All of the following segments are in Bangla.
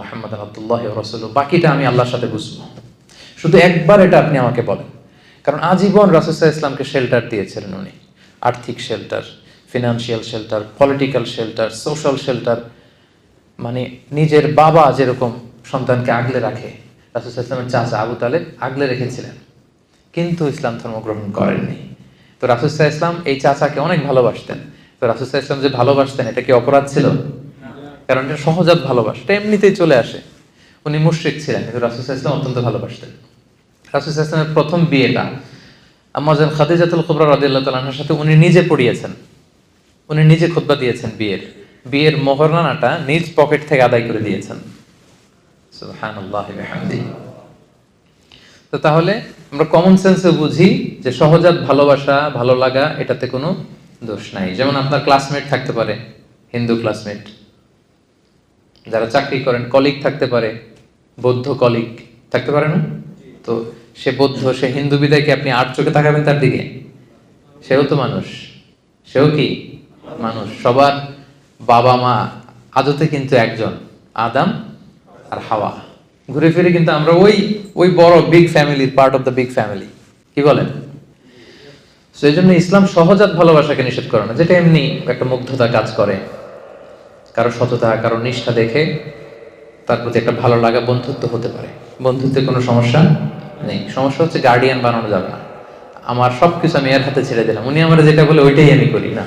মুহাম্মাদান আবদুল্লাহি ওয়া রাসূলুহু, বাকিটা আমি আল্লাহর সাথে বুঝবো। শুধু একবার এটা আপনি আমাকে বলেন। কারণ আজীবন রাসূল সাল্লাল্লাহু আলাইহি ওয়াসাল্লামকে শেল্টার দিয়েছিলেন উনি, আর্থিক shelter, financial shelter, political shelter, social shelter. মানে নিজের বাবা যেরকম সন্তানকে আগলে রাখে, রাসূল সাল্লাল্লাহু আলাইহি ওয়াসাল্লামের চাচা আবু তালেব আগলে রেখেছিলেন, কিন্তু ইসলাম ধর্ম গ্রহণ করেননি। তো রাসূল সাল্লাল্লাহু আলাইহি ওয়াসাল্লাম এই চাচাকে অনেক ভালোবাসতেন। তো রাসূল সাল্লাল্লাহু আলাইহি ওয়াসাল্লাম যে ভালোবাসতেন, এটা কি অপরাধ ছিল? কারণ এটা সহজাত ভালোবাসা, এটা এমনিতেই চলে আসে। উনি মুশরিক ছিলেন, কিন্তু রাসূল সাল্লাল্লাহু আলাইহি ওয়াসাল্লাম অত্যন্ত ভালোবাসতেন। রাসূল সাল্লাল্লাহু আলাইহি ওয়াসাল্লামের প্রথম বিয়েটা আম্মা জান খাদিজাতুল কুবরা রাদিয়াল্লাহু তাআলা আনহার সাথে উনি নিজে পড়িয়েছেন, উনি নিজে খুতবা দিয়েছেন। বিয়ের মোহরানাটা নিজ পকেট থেকে আদায় করে দিয়েছেন। সুবহানাল্লাহি ওয়া বিহামদিহি। তো তাহলে আমরা কমন সেন্সে বুঝি যে সহজাত ভালোবাসা, ভালো লাগা, এটাতে কোনো দোষ নাই। যেমন আপনার ক্লাসমেট থাকতে পারে, হিন্দু ক্লাসমেট, যারা চাকরি করেন, কলিগ থাকতে পারে, বৌদ্ধ কলিগ থাকতে পারে না? তো সে বৌদ্ধ, সে হিন্দু বিদায় কি আপনি আর চোখে তাকাবেন তার দিকে? সেও তো মানুষ, সেও কি মানুষ। সবার বাবা মা আদতে কিন্তু একজন, আদম আর হাওয়া। ঘুরে ফিরে কিন্তু আমরা ওই বড় বিগ ফ্যামিলির part of the big family, কি বলেন? সেই জন্য ইসলাম সহজাত ভালোবাসাকে নিষেধ করে না, যেটা এমনি একটা মুগ্ধতা কাজ করে, কারো সততা, কারো নিষ্ঠা দেখে তার প্রতি একটা ভালো লাগা, বন্ধুত্ব হতে পারে। বন্ধুত্বে কোনো সমস্যা নেই। সমস্যা হচ্ছে গার্ডিয়ান বানানো যাবে না। আমার সবকিছু আমি এর হাতে ছেড়ে দিলাম, উনি আমার যেটা বলে ওইটাই আমি করি না,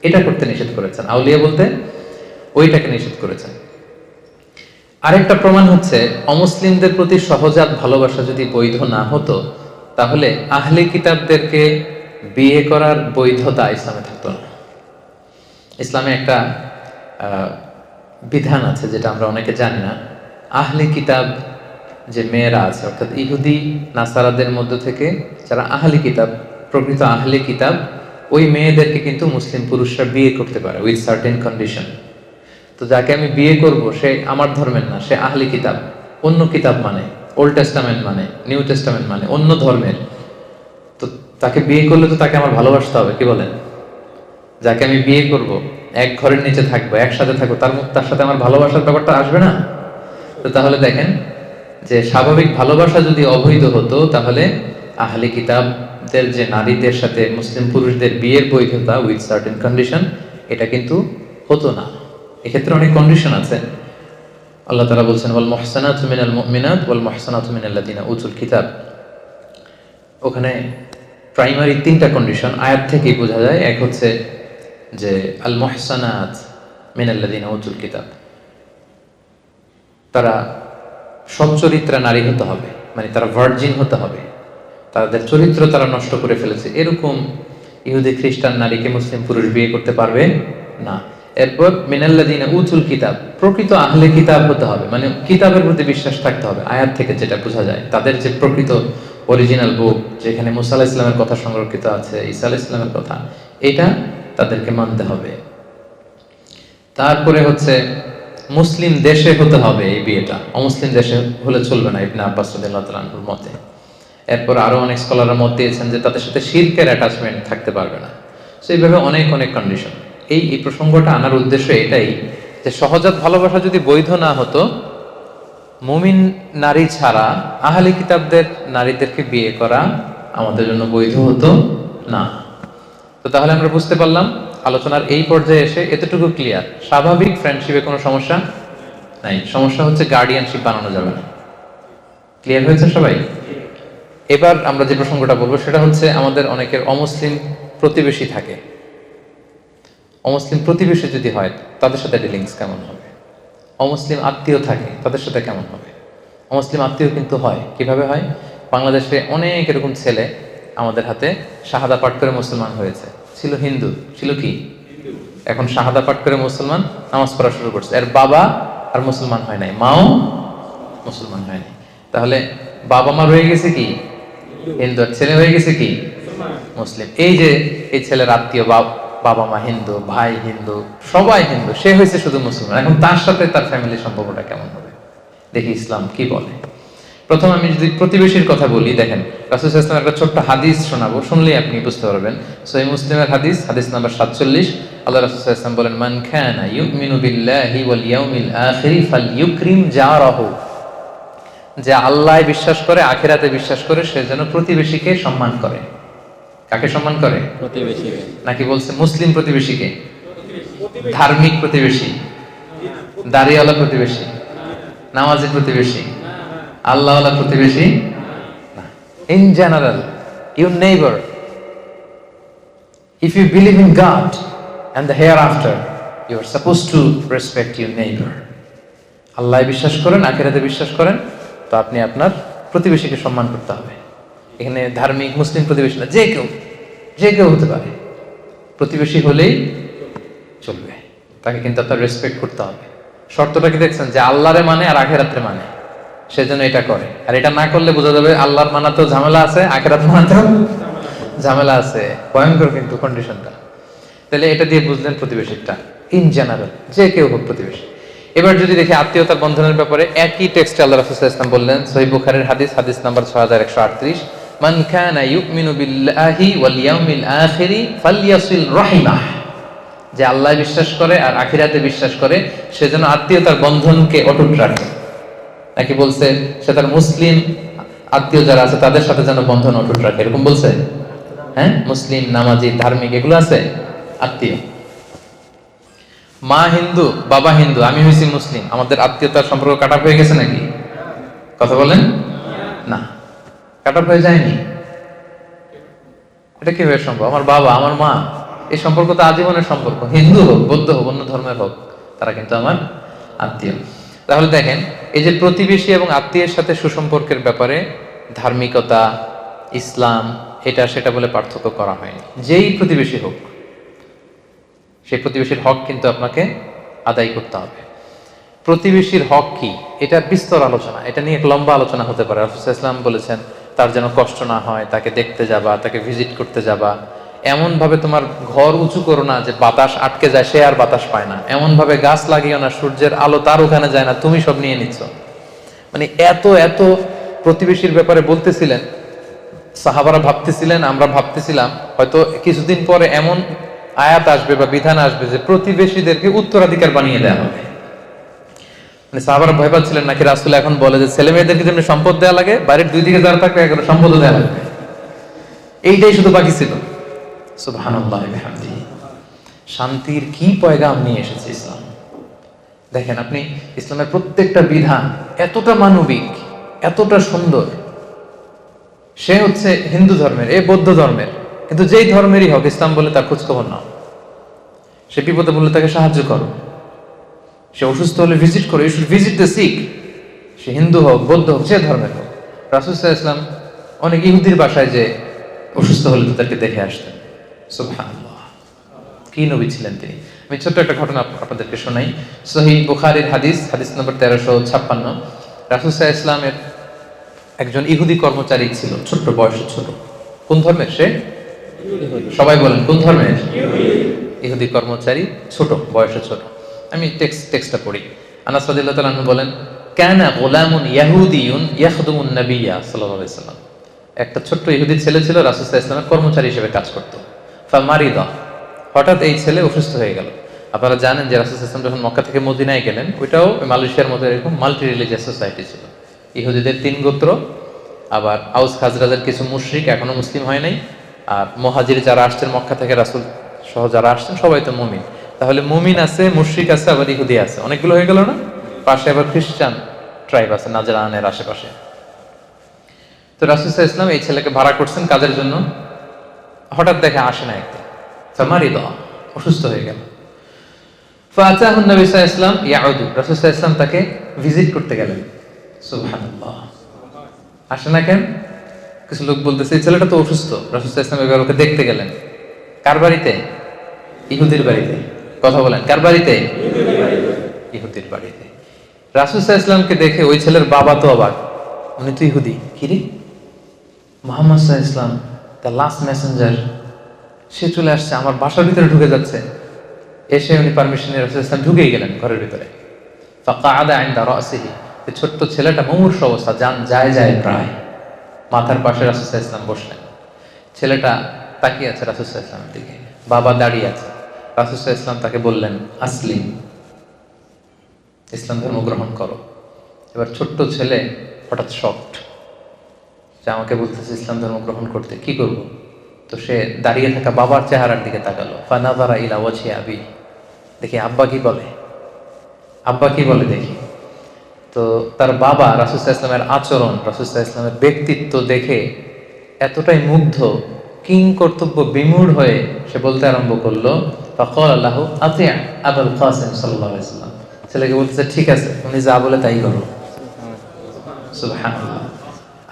এটা করতে নিষেধ করেছেন। আউলিয়া বলতে ওইটাকে নিষেধ করেছেন। আরেকটা প্রমাণ হচ্ছে অমুসলিমদের প্রতি সহজাত ভালোবাসা যদি বৈধ না হতো, তাহলে আহলে কিতাবদেরকে বিয়ে করার বৈধতা ইসলামে থাকতো না। ইসলামে একটা বিধান আছে যেটা আমরা অনেকে জানি না। আহলে কিতাব যে মেয়েরা আছে, অর্থাৎ ইহুদি নাসারাদের মধ্য থেকে যারা আহলে কিতাব, প্রকৃত আহলে কিতাব, ওই মেয়েদেরকে কিন্তু মুসলিম পুরুষরা বিয়ে করতে পারে উইথ সার্টেন কন্ডিশন। তো যাকে আমি বিয়ে করব সে আমার ধর্মের না, সে আহলে কিতাব, অন্য কিতাব মানে, ওল্ড টেস্টামেন্ট মানে, নিউ টেস্টামেন্ট মানে, অন্য ধর্মের। তো তাকে বিয়ে করলে তো তাকে আমার ভালোবাসতে হবে, কি বলেন? যাকে আমি বিয়ে করব, এক ঘরের নিচে থাকবো, একসাথে থাকবো, তার সাথে আমার ভালোবাসার ব্যাপারটা আসবে না? তো তাহলে দেখেন যে স্বাভাবিক ভালোবাসা যদি অবৈধ হতো, তাহলে আহলে কিতাবদের যে নারীদের সাথে মুসলিম পুরুষদের বিয়ের বৈধতা উইথ সার্টেন কন্ডিশন, এটা কিন্তু হতো না। এক্ষেত্রে অনেক কন্ডিশন আছে। আল্লাহ তাআলা বলছেন ওয়াল মুহসানাতু মিনাল মুমিনাত ওয়াল মুহসানাতু মিনাল্লাযিনা উতুল কিতাব। ওখানে প্রাইমারি তিনটা কন্ডিশন আয়াত থেকেই বোঝা যায়। এক হচ্ছে যে আল মুহসানাত মিনাল্লাযিনা উতুল কিতাব, তারা সচ্চরিত্রা নারী হতে হবে, মানে তারা ভার্জিন হতে হবে, তাদের চরিত্র তারা নষ্ট করে ফেলেছে, এরকম ইহুদি খ্রিস্টান নারীকে মুসলিম পুরুষ বিয়ে করতে পারবে না। এরপর মিনাল্লাযিনা উতুল কিতাব, প্রকৃত আহলে কিতাব হতে হবে, মানে কিতাবের প্রতি বিশ্বাস থাকতে হবে। আয়াত থেকে যেটা বোঝা যায়, তাদের যে প্রকৃত অরিজিনাল বুক, যেখানে মুসা আলাইহিস সালামের কথা সংরক্ষিত আছে, ঈসা আলাইহিস সালামের কথা, এটা তাদেরকে মানতে হবে। তারপরে হচ্ছে মুসলিম দেশে হতে হবে এই বিয়েটা, অমুসলিম দেশে হলে চলবে না, ইবনে আব্বাস রাদিয়াল্লাহু তাআলা আনহুর মতে। এরপর আরো অনেক স্কলাররা মত দিয়েছেন যে তাদের সাথে শিরকের অ্যাটাচমেন্ট থাকতে পারবে না। সো এইভাবে অনেক কন্ডিশন। এই প্রসঙ্গটা আনার উদ্দেশ্য এটাই যে সহজাত ভালোবাসা যদি বৈধ না হতো, মুমিন নারী ছাড়া আহলে কিতাবদের নারীদেরকে বিয়ে করা আমাদের জন্য বৈধ হতো না। তো তাহলে আমরা বুঝতে পারলাম আলোচনার এই পর্যায়ে এসে এতটুকু ক্লিয়ার, স্বাভাবিক ফ্রেন্ডশিপে কোনো সমস্যা নাই। সমস্যা হচ্ছে গার্ডিয়ানশিপ বানানো যাবে না। ক্লিয়ার হয়েছে সবাই? এবার আমরা যে প্রসঙ্গটা বলবো সেটা হচ্ছে আমাদের অনেকের অমুসলিম প্রতিবেশী থাকে। অমুসলিম প্রতিবেশী যদি হয়, তাদের সাথে ডিলিংস কেমন হবে? অমুসলিম আত্মীয় থাকে, তাদের সাথে কেমন হবে? অমুসলিম আত্মীয় কিন্তু হয়, কিভাবে হয়? বাংলাদেশে অনেক এরকম ছেলে আমাদের হাতে শাহাদা পাঠ করে মুসলমান হয়েছে। ছিল হিন্দু, ছিল কি, এখন শাহাদা পাঠ করে মুসলমান, নামাজ পড়া শুরু করছে। এর বাবা আর মুসলমান হয় নাই, মাও মুসলমান হয় নাই। তাহলে বাবা মা রয়ে গেছে কি হিন্দু, আর ছেলে হয়ে গেছে কি মুসলিম। এই যে এই ছেলের আত্মীয়, বাবা মা হিন্দু, ভাই হিন্দু, সবাই হিন্দু, সে হয়েছে শুধু মুসলমান। এখন তার সাথে তার ফ্যামিলির সম্পর্কটা কেমন হবে? দেখি ইসলাম কি বলে। প্রথম আমি যদি প্রতিবেশীর কথা বলি, দেখেন রাসূল সাল্লাল্লাহু আলাইহি ওয়াসাল্লাম একটা ছোট্ট হাদিস শোনাবো, শুনলেই আপনি বুঝতে পারবেন। সহিহ মুসলিমের হাদিস, হাদিস নাম্বার 47। আল্লাহ রাসূল সাল্লাল্লাহু আলাইহি ওয়াসাল্লাম বলেন, মান কানা ইউমিনু বিল্লাহি ওয়াল ইয়াউমিল আখির ফালইউকরিম জারাহু। যে আল্লাহয় বিশ্বাস করে, আখিরাতে বিশ্বাস করে, সে যেন প্রতিবেশীকে সম্মান করে। কাকে সম্মান করে? প্রতিবেশীকে। নাকি বলছে মুসলিম প্রতিবেশীকে? ধার্মিক প্রতিবেশী, দাড়িওয়ালা প্রতিবেশী, নামাজি প্রতিবেশী, আল্লাহওয়ালা প্রতিবেশী না। In general, your neighbour, if you believe in God and the hereafter, you are supposed to respect your neighbor. আল্লাহ বিশ্বাস করেন, আখিরাতে বিশ্বাস করেন, তো আপনি আপনার প্রতিবেশীকে সম্মান করতে হবে। এখানে ধার্মিক মুসলিম প্রতিবেশী না, যে কেউ হতে পারে, প্রতিবেশী হলেই চলবে, তাকে কিন্তু আপনার রেসপেক্ট করতে হবে। শর্তটা কি দেখছেন? যে আল্লাহরে মানে আর আখিরাতে মানে, সেজন্য এটা করে। আর এটা না করলে বোঝা যাবে আল্লাহর মানাতেও ঝামেলা আছে, আখিরাত মানাতেও ঝামেলা আছে। ভয়ঙ্কর কিন্তু কন্ডিশনটা। তাহলে এটা দিয়ে বুঝলেন প্রতিবেশীটা ইন জেনারেল, যে কেউ হোক প্রতিবেশী। এবার যদি দেখি আত্মীয়তার বন্ধনের ব্যাপারে, একই টেক্সটে আল্লাহ রাসূল সাল্লাল্লাহু আলাইহি ওয়াসাল্লাম বললেন, সহিহ বুখারীর হাদিস, হাদিস নাম্বার 6138, মান কানা ইউমিনু বিল্লাহি ওয়াল ইয়াউমিল আখিরি ফালইয়াসিল রাহিমাহ। যে আল্লাহ বিশ্বাস করে আর আখিরাতে বিশ্বাস করে, সে যেন আত্মীয়তার বন্ধনকে অটুট রাখে। নাকি বলছে সে তার মুসলিম আত্মীয় যারা আছে তাদের সাথে যেন বন্ধন অটুট রাখে, এরকম বলছে? হ্যাঁ, মুসলিম, নামাজি, ধার্মিক, এগুলো আছে আত্মীয়। মা হিন্দু, বাবা হিন্দু, আমি হয়েছি মুসলিম, আমাদের আত্মীয়তার সম্পর্ক কাটা হয়ে গেছে নাকি? কথা বলেন না, কাটা হয়ে যায়নি। এটা কিভাবে সম্ভব? আমার বাবা, আমার মা, এই সম্পর্ক তো আজীবনের সম্পর্ক। হিন্দু হোক, বৌদ্ধ হোক, অন্য ধর্মের হোক, তারা কিন্তু আমার আত্মীয়। তাহলে দেখেন, এই যে প্রতিবেশী এবং আত্মীয়ের সাথে সুসম্পর্কের ব্যাপারে ধার্মিকতা, ইসলাম, এটা সেটা বলে পার্থক্য করা হয়নি। যেই প্রতিবেশী হোক, সেই প্রতিবেশীর হক কিন্তু আপনাকে আদায় করতে হবে। প্রতিবেশীর হক কি, এটা বিস্তর আলোচনা, এটা নিয়ে এক লম্বা আলোচনা হতে পারে। রাসূল সাল্লাল্লাহু আলাইহি ওয়াসাল্লাম বলেছেন, তার যেন কষ্ট না হয়, তাকে দেখতে যাবা, তাকে ভিজিট করতে যাবা, এমন ভাবে তোমার ঘর উঁচু করো না যে বাতাস আটকে যায়, সে আর বাতাস পায় না। এমন ভাবে গাছ লাগিও না, সূর্যের আলো তার ওখানে যায় না, তুমি সব নিয়ে নিচ্ছ। মানে এত এত প্রতিবেশীর ব্যাপারে বলতেছিলেন, সাহাবারা ভাবতেছিলেন, আমরা ভাবতেছিলাম হয়তো কিছুদিন পরে এমন আয়াত আসবে বা বিধান আসবে যে প্রতিবেশীদেরকে উত্তরাধিকার বানিয়ে দেওয়া হবে। মানে সাহাবারা ভয় পাচ্ছিলেন নাকি রাসূল এখন বলে যে ছেলে মেয়েদেরকে যেমন সম্পদ দেওয়া লাগে, বাড়ির দুই দিকে যারা থাকবে এখন সম্পদও দেওয়া লাগবে। এইটাই শুধু বাকি ছিল। সুবহানাল্লাহি ওয়া বিহামদিহি। শান্তির কি পয়গাম নিয়ে এসেছে ইসলাম। দেখেন আপনি, ইসলামের প্রত্যেকটা বিধান এতটা মানবিক, এতটা সুন্দর। সে হচ্ছে হিন্দু ধর্মের, এ বৌদ্ধ ধর্মের, কিন্তু যেই ধর্মেরই হোক, ইসলাম বলে তার খোঁজ খবর নাও। সে বিপদে বললে তাকে সাহায্য করো, সে অসুস্থ হলে ভিজিট করো, you should visit the sick. সে হিন্দু হোক, বৌদ্ধ হোক, যে ধর্মের হোক। রাসূল সাল্লাল্লাহু আলাইহি ওয়াসাল্লাম অনেক ইহুদির বাসায় যে অসুস্থ হলে তাদেরকে দেখে আসতেন। সুবহানাল্লাহ, কি নবী ছিলেন তিনি। আমি ছোট্ট একটা ঘটনা আপনাদেরকে শোনাই। সহিহ বুখারীর হাদিস, হাদিস নম্বর 1356। রাসূল সাল্লাল্লাহু আলাইহি ওয়াসাল্লামের একজন ইহুদি কর্মচারী ছিল, ছোট্ট বয়সে ছোট। কোন ধর্মের সে? সবাই বলেন কোন ধর্মের? ইহুদি কর্মচারী, ছোট বয়সে ছোট। আমি টেক্সটটা পড়ি। আনাস রাদিয়াল্লাহু তাআলা আনহু বলেন, কানা গুলামুন ইয়াহুদিয়ুন ইয়াখদুমুন নাবিয়্যা সাল্লাল্লাহু আলাইহি ওয়াসাল্লাম। একটা ছোট্ট ইহুদি ছেলে ছিল, রাসূল সাল্লাল্লাহু আলাইহি ওয়াসাল্লামের কর্মচারী হিসেবে কাজ করত। ফামারিদা, হঠাৎ এই ছেলে অসুস্থ হয়ে গেল। আপনারা জানেন যে রাসূল সাল্লাল্লাহু আলাইহি ওয়াসাল্লাম যখন মক্কা থেকে মদিনায় গেলেন, ওইটাও মালয়েশিয়ার মতো এরকম মাল্টি রিলিজিয়াস সোসাইটি ছিল। ইহুদিদের 3 গোত্র, আবার আউস খাজরাজের কিছু মুশরিক এখনো মুসলিম হয় নাই, আর মুহাজির যারা আসছেন মক্কা থেকে, রাসূল সহ যারা আসছেন সবাই তো মুমিন। তাহলে মুমিন আছে, মুশরিক আছে, আবার ইহুদি আছে, অনেকগুলো হয়ে গেল না? পাশে আবার খ্রিস্টান ট্রাইব আছে নাজরানের আশেপাশে। তো রাসূল সাল্লাল্লাহু আলাইহি ওয়াসাল্লাম এই ছেলেকে ভাড়া করছেন কাজের জন্য। হঠাৎ দেখে আসে না একদিন, ফামারিদা, অসুস্থ হয়ে গেল। ফাআতাহু নবী সাল্লাল্লাহু আলাইহি ওয়াসাল্লাম ইয়াউদু, রাসূল সাল্লাল্লাহু আলাইহি ওয়াসাল্লাম তাকে ভিজিট করতে গেলেন। সুবহানাল্লাহ, আসে না কেন? কিছু লোক বলতেছে এই ছেলেটা তো অসুস্থ, রাসূল সাল্লাল্লাহু আলাইহি ওয়াসাল্লাম এবার ওকে দেখতে গেলেন। কার বাড়িতে? ইহুদির বাড়িতে। কথা বলেন, কার বাড়িতে? ইহুদির বাড়িতে। রাসূল সাল্লাল্লাহু আলাইহি ওয়াসাল্লামকে দেখে ওই ছেলের বাবা তো অবাক, উনি তো ইহুদি, কি রে, মুহাম্মদ সাল্লাল্লাহু আলাইহি ওয়াসাল্লাম দ্য লাস্ট মেসেঞ্জার, সে চলে আসছে, আমার বাসার ভিতরে ঢুকে যাচ্ছে। এসে উনি পারমিশন নিয়ে রাসূল সাল্লাল্লাহু আলাইহি ওয়াসাল্লাম ঢুকেই গেলেন ঘরের ভিতরে। ফাকাআদা ইনদা রাসিহি, এই ছোট্ট ছেলেটা মুমূর্ষু অবস্থা, যান যায় যায় প্রায়, মাথার পাশে রাসূল সাল্লাল্লাহু আলাইহি ওয়াসাল্লাম বসলেন। ছেলেটা তাকিয়ে আছে রাসূল সাল্লাল্লাহু আলাইহি ওয়াসাল্লামের দিকে, বাবা দাঁড়িয়ে আছে। রাসূল সাল্লাল্লাহু আলাইহি ওয়াসাল্লাম তাকে বললেন, আসলিম, ইসলাম ধর্ম গ্রহণ করো। এবার ছোট্ট ছেলে হঠাৎ শকড, যে আমাকে বলতেছে ইসলাম ধর্ম গ্রহণ করতে, কি করব? তো সে দাঁড়িয়ে থাকা বাবার চেহারার দিকে তাকালো, ফানাযারা ইলা ওয়াজহি আবি, দেখি আব্বা কি বলে, আব্বা কি বলে দেখি। তো তার বাবা রাসূল সাল্লাল্লাহু আলাইহি ওয়াসাল্লামের আচরণ, রাসূল সাল্লাল্লাহু আলাইহি ওয়াসাল্লামের ব্যক্তিত্ব দেখে এতটাই মুগ্ধ, কিং কর্তব্য বিমূঢ় হয়ে সে বলতে আরম্ভ করলো, ফাকাল লাহু আতি' আবুল কাসিম সাল্লাল্লাহু আলাইহি ওয়াসাল্লাম। ছেলেকে বলতেছে, ঠিক আছে, উনি যা বলে তাই করো। সুবহানাল্লাহ।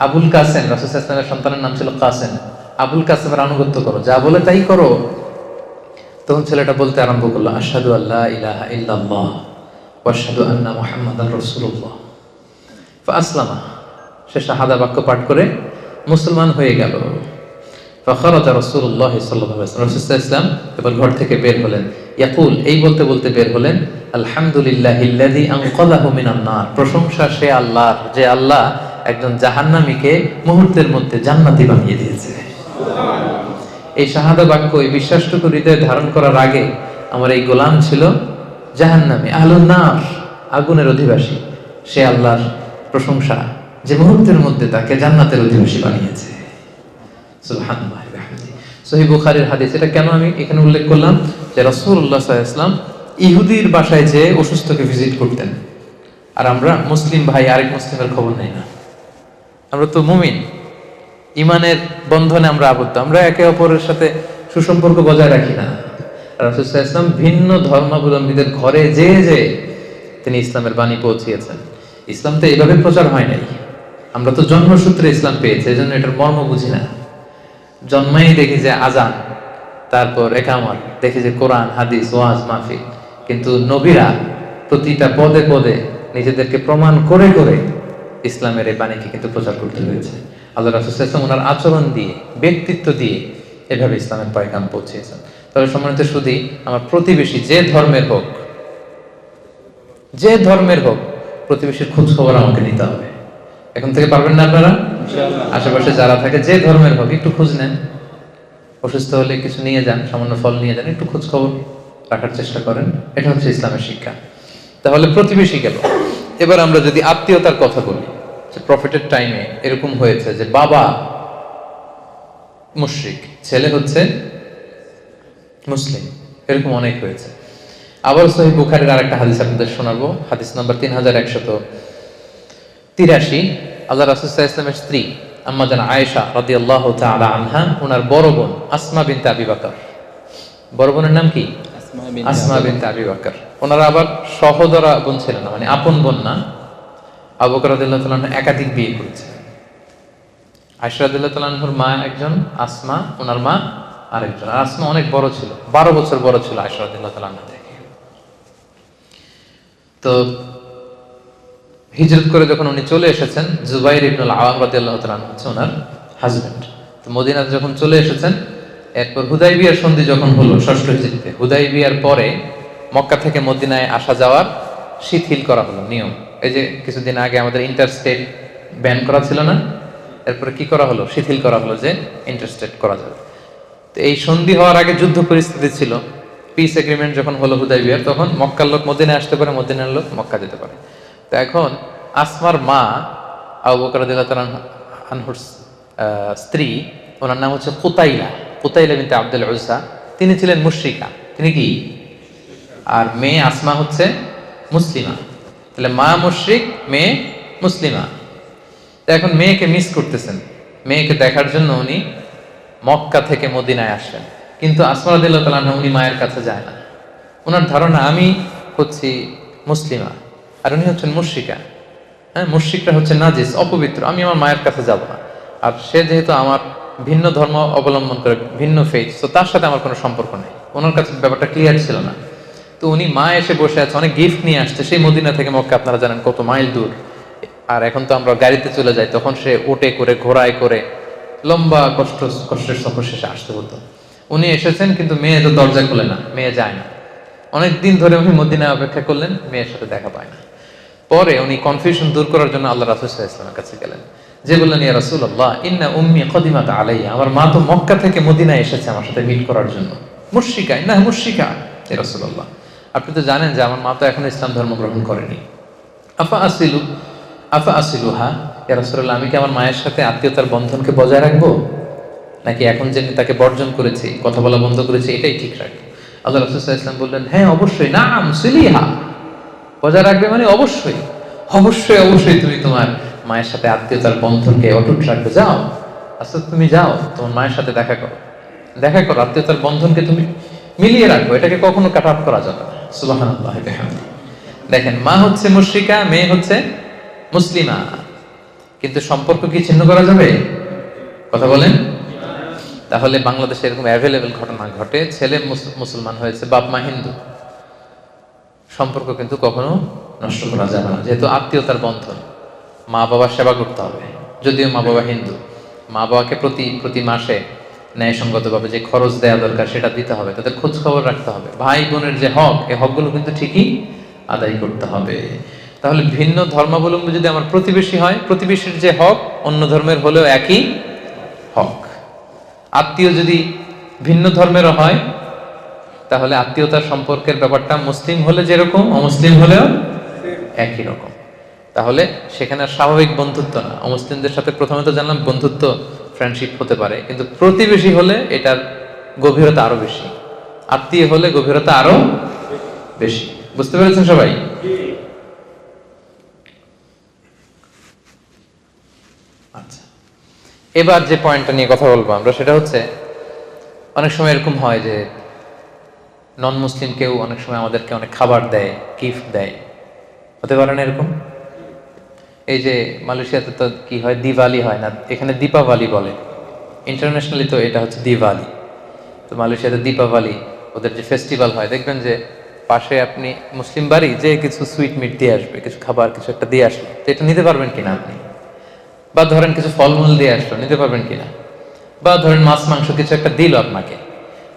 আবুল কাসেম, রাসূল সাল্লাল্লাহু আলাইহি ওয়াসাল্লামের সন্তানের নাম ছিল কাসেম। আবুল কাসেমের আনুগত্য করো, যা বলে তাই করো। তখন ছেলেটা বলতে আরম্ভ করলো, আশহাদু আল্লা ইলাহা ইল্লাল্লাহ ওয়া আশহাদু আন্না মুহাম্মাদান রাসূলুল্লাহ। ফাসলামা, সে শাহাদা বাক্য পাঠ করে মুসলমান হয়ে গেল। ফাখারাজা রাসূলুল্লাহ সাল্লাল্লাহু আলাইহি ওয়াসাল্লাম, রাসূল সাল্লাল্লাহু আলাইহি ওয়াসাল্লাম এবার ঘর থেকে বের হলেন। ইয়াকুল, এই বলতে বলতে বের হলেন, আলহামদুলিল্লাহিল্লাযী আনকাযাহু মিনান নার, প্রশংসা সে আল্লাহর, যে আল্লাহ একজন জাহান্নামীকে মুহূর্তের মধ্যে জান্নাতি বানিয়ে দিয়েছে। এই শাহাদা বাক্য, এই বিশ্বাসটুকু হৃদয়ে ধারণ করার আগে আমার এই গোলাম ছিল জাহান্নামী, আহলুন নার, আগুনের অধিবাসী। সে আল্লাহর প্রশংসা যে মুহূর্তের মধ্যে তাকে জান্নাতের অধিবাসী বানিয়েছে। সুবহানাল্লাহ। সহিহ বুখারীর হাদিস। এটা কেন আমি এখানে উল্লেখ করলাম, যে রাসূলুল্লাহ সাল্লাল্লাহু আলাইহি ওয়াসাল্লাম ইহুদির বাসায় যে অসুস্থকে ভিজিট করতেন, আর আমরা মুসলিম ভাই আরেক মুসলিমের খবর নেই না। আমরা তো মুমিন, ইমানের বন্ধনে আমরা আবদ্ধ, আমরা একে অপরের সাথে সুসম্পর্ক বজায় রাখি না। রাসূল সাল্লাল্লাহু আলাইহি ওয়াসাল্লাম ভিন্ন ধর্মাবলম্বীদের ঘরে যে তিনি ইসলামের বাণী পৌঁছিয়েছেন। ইসলাম তো এইভাবে প্রচার হয় নাই, আমরা তো জন্মসূত্রে ইসলাম পেয়েছি, এই জন্য এটার মর্ম বুঝি না। জন্মাই দেখি যে আজান, তারপর একামত, দেখি যে কোরআন, হাদিস, ওয়াজ, মাহফিল। কিন্তু নবীরা প্রতিটা পদে পদে নিজেদেরকে প্রমাণ করে করে ইসলামের এই বাণীকে কিন্তু প্রচার করতে হয়েছে। আল্লাহ রাসূল সাল্লাল্লাহু আলাইহি ওয়াসাল্লাম ওনার আচরণ দিয়ে, ব্যক্তিত্ব দিয়ে এভাবে ইসলামের পয়গাম পৌঁছিয়েছেন। তবে সম্মানিত সুধী, আমার প্রতিবেশী যে ধর্মের হোক, যে ধর্মের হোক, প্রতিবেশীর খোঁজ খবর আমাকে নিতে হবে। এখন থেকে পারবেন না আপনারা? আশেপাশে যারা থাকে, যে ধর্মের হোক, একটু খোঁজ নেন। অসুস্থ হলে কিছু নিয়ে যান, সামান্য ফল নিয়ে যান, একটু খোঁজ খবর রাখার চেষ্টা করেন। এটা হচ্ছে ইসলামের শিক্ষা। তাহলে প্রতিবেশী গেল। এবার আমরা যদি আত্মীয়তার কথা বলি, যে প্রফেটের টাইমে এরকম হয়েছে যে বাবা মুশরিক, ছেলে হচ্ছে মুসলিম, এরকম অনেক হয়েছে। আবার সহিহ বুখারীর আরেকটা হাদিস আপনাদের শোনাবো, হাদিস নাম্বার 3183। আল্লাহ রাসূল সাল্লাল্লাহু আলাইহি ওয়াসাল্লামের স্ত্রী আম্মা জান আয়েশা রাদিয়াল্লাহু তাআলা আনহা, ওনার বড় বোন আসমা বিনতে আবি বকর, বড় বোনের নাম কি? আসমা বিনতে আবি বকর। ওনারা আবার সহোদরা বোন ছিলেন না, মানে আপন বোন না। আবু বকর রাদিয়াল্লাহু তাআলা আনহু একাধিক বিয়ে করেছেন। আয়েশা রাদিয়াল্লাহু তাআলা আনহুর মা একজন, আসমা ওনার মা আরেকজন। আর আসমা অনেক বড় ছিল, 12 বছর বড় ছিল আয়েশা রাদিয়াল্লাহু তাআলা আনহা থেকে। তো হিজরত করে যখন উনি চলে এসেছেন, জুবাইর ইবনুল আওয়াম রাদিয়াল্লাহু তাআলা আনহু হচ্ছে ওনার হাজবেন্ড। তো মদিনাতে যখন চলে এসেছেন, এরপর হুদাইবিয়ার সন্ধি যখন হলো 6ষ্ঠ হিজরিতে, হুদাইবিয়ার পরে মক্কা থেকে মদিনায় আসা যাওয়ার শিথিল করা হলো নিয়ম। এই যে কিছুদিন আগে আমাদের ইন্টারস্টেট ব্যান করা ছিল না, এরপরে কি করা হলো? শিথিল করা হলো যে ইন্টারস্টেট করা যাবে। তো এই সন্ধি হওয়ার আগে যুদ্ধ পরিস্থিতি ছিল। পিস এগ্রিমেন্ট যখন হলো হুদাইবিয়ার, তখন মক্কার লোক মদিনায় আসতে পারে, মদিনার লোক মক্কা যেতে পারে। তো এখন আসমার মা আবু বকর রাদিয়াল্লাহু তাআলা আনহুর স্ত্রী, ওনার নাম হচ্ছে কুতাইলা, কুতাইলা বিনতে আব্দুল উজ্জা। তিনি ছিলেন মুশরিকা, তিনি কি? আর মেয়ে আসমা হচ্ছে মুসলিমা। তাহলে মা মুশরিক, মেয়ে মুসলিমা। এখন মেয়েকে মিস করতেছেন, মেয়েকে দেখার জন্য উনি মক্কা থেকে মদিনায় আসেন। কিন্তু আসমা রাদিয়াল্লাহু তাআলা আনহা, উনি মায়ের কাছে যায় না। ওনার ধারণা আমি হচ্ছি মুসলিমা আর উনি হচ্ছেন মুশরিকা। হ্যাঁ, মুশরিকরা হচ্ছে নাজিস, অপবিত্র, আমি আমার মায়ের কাছে যাব না। আর সে যেহেতু আমার ভিন্ন ধর্ম অবলম্বন করে, ভিন্ন ফেথ, তো তার সাথে আমার কোনো সম্পর্ক নেই। ওনার কাছে ব্যাপারটা ক্লিয়ার ছিল না। তো উনি মা এসে বসে আছে, অনেক গিফট নিয়ে আসছে, সেই মদিনা থেকে মক্কা আপনারা জানেন কত মাইল দূর। আর এখন তো আমরা গাড়িতে চলে যাই, তখন সে ওটে করে, ঘোড়ায় করে লম্বা কষ্টের সফর শেষে আসতে হতো। উনি এসেছেন, কিন্তু মেয়ে তো দরজা খোলে না, মেয়ে যায় না। অনেক দিন ধরে উনি মদিনায় অপেক্ষা করলেন, মেয়ের সাথে দেখা পায় না। পরে উনি কনফিউশন দূর করার জন্য আল্লাহ রাসূল সাল্লাল্লাহু আলাইহি ওয়াসাল্লামের কাছে গেলেন, যে বললেন, ইয়া রাসূলুল্লাহ, ইন্না উম্মি কদিমাত আলাইয়া, আমার মা তো মক্কা থেকে মদিনায় এসেছে আমার সাথে মিট করার জন্য। মুশরিকা, ইন্নাহা মুশরিকা ইয়া রাসূলুল্লাহ, আপনি তো জানেন যে আমার মা তো এখনো ইসলাম ধর্ম গ্রহণ করেনি। আফা আসিলুহা ইয়া রাসূলুল্লাহ, আমি কি আমার মায়ের সাথে আত্মীয়তার বন্ধনকে বজায় রাখবো, নাকি এখন যে তাকে বর্জন করেছি, কথা বলা বন্ধ করেছি, এটাই ঠিক রাখবো? আল্লাহ রাসূল সাল্লাল্লাহু আলাইহি ওয়াসাল্লাম বললেন, হ্যাঁ অবশ্যই, নাআম সিলিহা, বজায় রাখবে মানে অবশ্যই অবশ্যই অবশ্যই তুমি তোমার মায়ের সাথে আত্মীয়তার বন্ধনকে অটুট রাখবে। যাও, আচ্ছা তুমি যাও, তোমার মায়ের সাথে দেখা করো, আত্মীয়তার বন্ধনকে তুমি মিলিয়ে রাখো, এটাকে কখনো কাট অফ করা যাবে না। সুবহানাল্লাহ। দেখেন, মা হচ্ছে মুশরিকা, মেয়ে হচ্ছে মুসলিমা, কিন্তু সম্পর্ক কি ছিন্ন করা যাবে? কথা বলেন। তাহলে বাংলাদেশে এরকম অ্যাভেলেবেল ঘটনা ঘটে, ছেলে মুসলমান হয়েছে, বাপ মা হিন্দু, সম্পর্ক কিন্তু কখনো নষ্ট করা যাবে না, যেহেতু আত্মীয়তার বন্ধন। মা বাবার সেবা করতে হবে, যদিও মা বাবা হিন্দু, মা বাবাকে প্রতি মাসে ন্যায়সঙ্গতভাবে যে খরচ দেওয়া দরকার সেটা দিতে হবে, তাদের খোঁজ খবর রাখতে হবে। ভাই বোনের যে হক, এই হকগুলো কিন্তু ঠিকই আদায় করতে হবে। তাহলে ভিন্ন ধর্মাবলম্বী যদি আমার প্রতিবেশী হয়, প্রতিবেশীর যে হক অন্য ধর্মের হলেও একই হক। আত্মীয় যদি ভিন্ন ধর্মেরও হয়, তাহলে আত্মীয়তার সম্পর্কের ব্যাপারটা মুসলিম হলে যেরকম, অমুসলিম হলেও একই রকম। তাহলে সেখানে স্বাভাবিক বন্ধুত্ব না, অমুসলিমদের সাথে প্রথমে তো জানলাম বন্ধুত্ব, ফ্রেন্ডশিপ হতে পারে, কিন্তু প্রতিবেশী হলে এটার গভীরতা আরো বেশি, আত্মীয় হলে গভীরতা আরো বেশি। বুঝতে পেরেছেন সবাই? আচ্ছা, এবার যে পয়েন্টটা নিয়ে কথা বলবো আমরা, সেটা হচ্ছে অনেক সময় এরকম হয় যে নন মুসলিম কেউ অনেক সময় আমাদেরকে অনেক খাবার দেয়, গিফট দেয়, হতে পারে না এরকম? এই যে মালয়েশিয়াতে তো কি হয়, দিওয়ালি হয় না, এখানে দীপাবলি বলে, ইন্টারন্যাশনালি তো এটা হচ্ছে দিওয়ালি। তো মালয়েশিয়াতে দীপাবলি ওদের যে ফেস্টিভ্যাল হয়, দেখবেন যে পাশে আপনি মুসলিম বাড়ি, যে কিছু সুইট মিট দিয়ে আসবে, কিছু খাবার কিছু একটা দিয়ে আসলো, তো এটা নিতে পারবেন কিনা আপনি? বা ধরেন কিছু ফলমূল দিয়ে আসলো, নিতে পারবেন কিনা? বা ধরেন মাছ মাংস কিছু একটা দিল আপনাকে,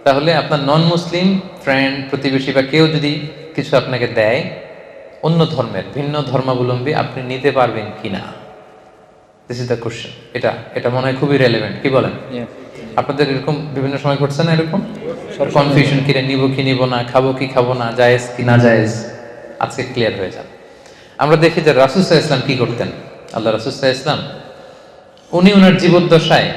তাহলে আপনার নন মুসলিম ফ্রেন্ড, প্রতিবেশী বা কেউ যদি কিছু আপনাকে দেয় অন্য ধর্মের, ভিন্ন ধর্মাবলম্বী, আপনি নিতে পারবেন কিনা? This is the question. এটা মনে হয় খুবই রেলেভেন্ট, কি বলেন? আপনাদের এরকম বিভিন্ন সময় ঘটছে না এরকম কনফিউশন, কিরে নিব কি নিব না, খাবো কি খাবো না, জায়েজ কি না জায়েজ? আজকে ক্লিয়ার হয়ে যান। আমরা দেখি যে রাসূল সাল্লাল্লাহু আলাইহি ওয়াসাল্লাম কি করতেন। আল্লাহ রাসূল সাল্লাল্লাহু আলাইহি ওয়াসাল্লাম উনি ওনার জীবদ্দশায়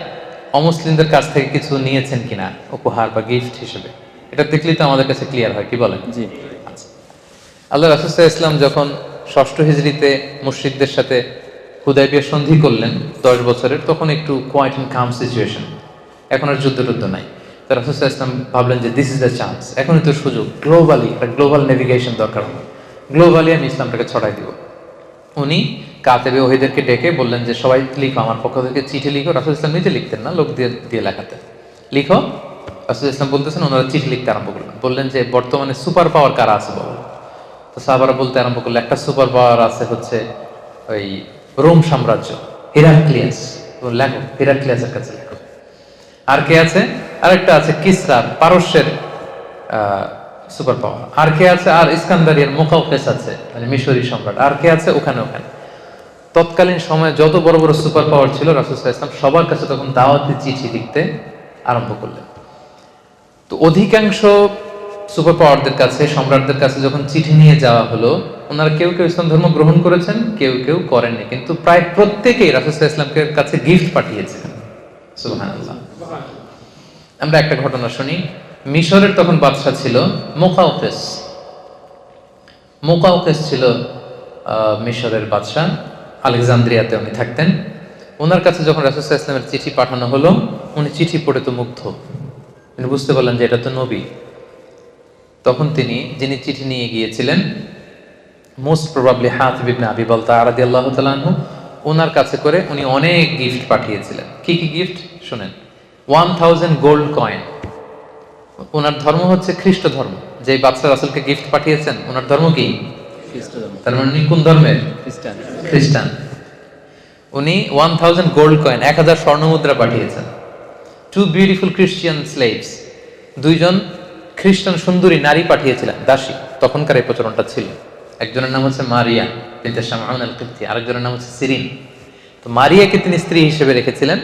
অমুসলিমদের কাছ থেকে কিছু নিয়েছেন কিনা উপহার বা গিফট হিসেবে, এটা দেখলেই তো আমাদের কাছে ক্লিয়ার হয়, কি বলেন? জি। আচ্ছা, আল্লাহ রাসূল সাল্লাল্লাহু আলাইহি ওয়াসাল্লাম যখন ৬ষ্ঠ হিজরিতে মুশরিকদের সাথে হুদায়বিয়া সন্ধি করলেন 10 বছরের, তখন একটু কোয়াইট এন্ড কাম সিচুয়েশন, এখন আর যুদ্ধ টুদ্ধ নাই। তো রাসূল সাল্লাল্লাহু আলাইহি ওয়াসাল্লাম ভাবলেন যে দিস ইজ দ্য চান্স, এখনই তো সুযোগ, গ্লোবালি একটা গ্লোবাল নেভিগেশন দরকার, গ্লোবালি আমি ইসলামটাকে ছড়াই দিব। উনি কাতেবে ওহীদেরকে ডেকে বললেন যে সবাই লিখো, আমার পক্ষ থেকে চিঠি লিখো। রাসূল ইসলাম নিজে লিখতেন না, লোক দিয়ে লেখাতেন, লিখো। রাসূল ইসলাম বলতেছেন, ওনারা চিঠি লিখতে আরম্ভ করলেন, বললেন যে বর্তমানে সুপার পাওয়ার কারা আছে বলো। তো সাহাবারা বলতে আরম্ভ করলো, একটা সুপার পাওয়ার আছে হচ্ছে ওই রোম সাম্রাজ্য, হিরাক্লিয়াস, লেখো, হিরাক্লিয়াসের কাছে লেখো। আর কে আছে? আরেকটা আছে কিসরা, পারস্যের সুপার পাওয়ার। আর কে আছে? আর ইস্কান্দারিয়ার মুকাউকেস আছে, মানে মিশরি সম্রাট। আর কে আছে? ওখানে। তৎকালীন সময়ে যত বড় বড় সুপার পাওয়ার ছিল, রাসূল সাল্লাল্লাহু আলাইহি ওয়াসাল্লাম সবার কাছে তখন দাওয়াতি চিঠি লিখতে আরম্ভ করলেন। তো অধিকাংশ সুপার পাওয়ারদের কাছে, সম্রাটদের কাছে যখন চিঠি নিয়ে যাওয়া হলো, ওনারা কেউ কেউ ইসলাম ধর্ম গ্রহণ করেছেন, কেউ কেউ করেননি, কিন্তু প্রায় প্রত্যেকেই রাসূল সাল্লাল্লাহু আলাইহি ওয়াসাল্লামের কাছে গিফট পাঠিয়েছেন। সুবহানাল্লাহ। আমরা একটা ঘটনা শুনি। মিশরের তখন বাদশা ছিল মুকাউকেস। মুকাউকেস ছিল মিশরের বাদশা, আলেকজান্দ্রিয়াতে উনি থাকতেন। ওনার কাছে যখন রাসূল সাল্লাল্লাহু আলাইহি ওয়াসাল্লামের চিঠি পাঠানো হলো, উনি চিঠি পড়ে তো মুগ্ধ, তিনি বুঝতে পারলেন যে এটা তো নবী। তখন যিনি চিঠি নিয়ে গিয়েছিলেন, মোস্ট প্রবাবলি হাতিব ইবনে আবি বালতা রাদিয়াল্লাহু তাআলা আনহু, ওনার কাছে করে উনি অনেক গিফট পাঠিয়েছিলেন। কি কি গিফট শুনেন। 1000 গোল্ড কয়েন। ওনার ধর্ম হচ্ছে খ্রিস্ট ধর্ম। যে বাদশা রাসূলকে গিফট পাঠিয়েছেন, ওনার ধর্ম কি? খ্রিস্ট ধর্ম। তার মানে উনি কোন ধর্মের? খ্রিস্টান। উনি 1000 গোল্ড কয়েন, 1000 স্বর্ণ মুদ্রা পাঠিয়েছেন। 2 বিউটিফুল ক্রিশ্চিয়ান স্লেভস, 2 জন খ্রিস্টান সুন্দরী নারী পাঠিয়েছিলেন, দাসী, তখনকার এই প্রচলনটা ছিল। একজনের নাম হচ্ছে মারিয়া বিনতে শামউন আল কিবতি, আরেকজনের নাম হচ্ছে সিরিন। তো মারিয়াকে তিনি স্ত্রী হিসেবে রেখেছিলেন,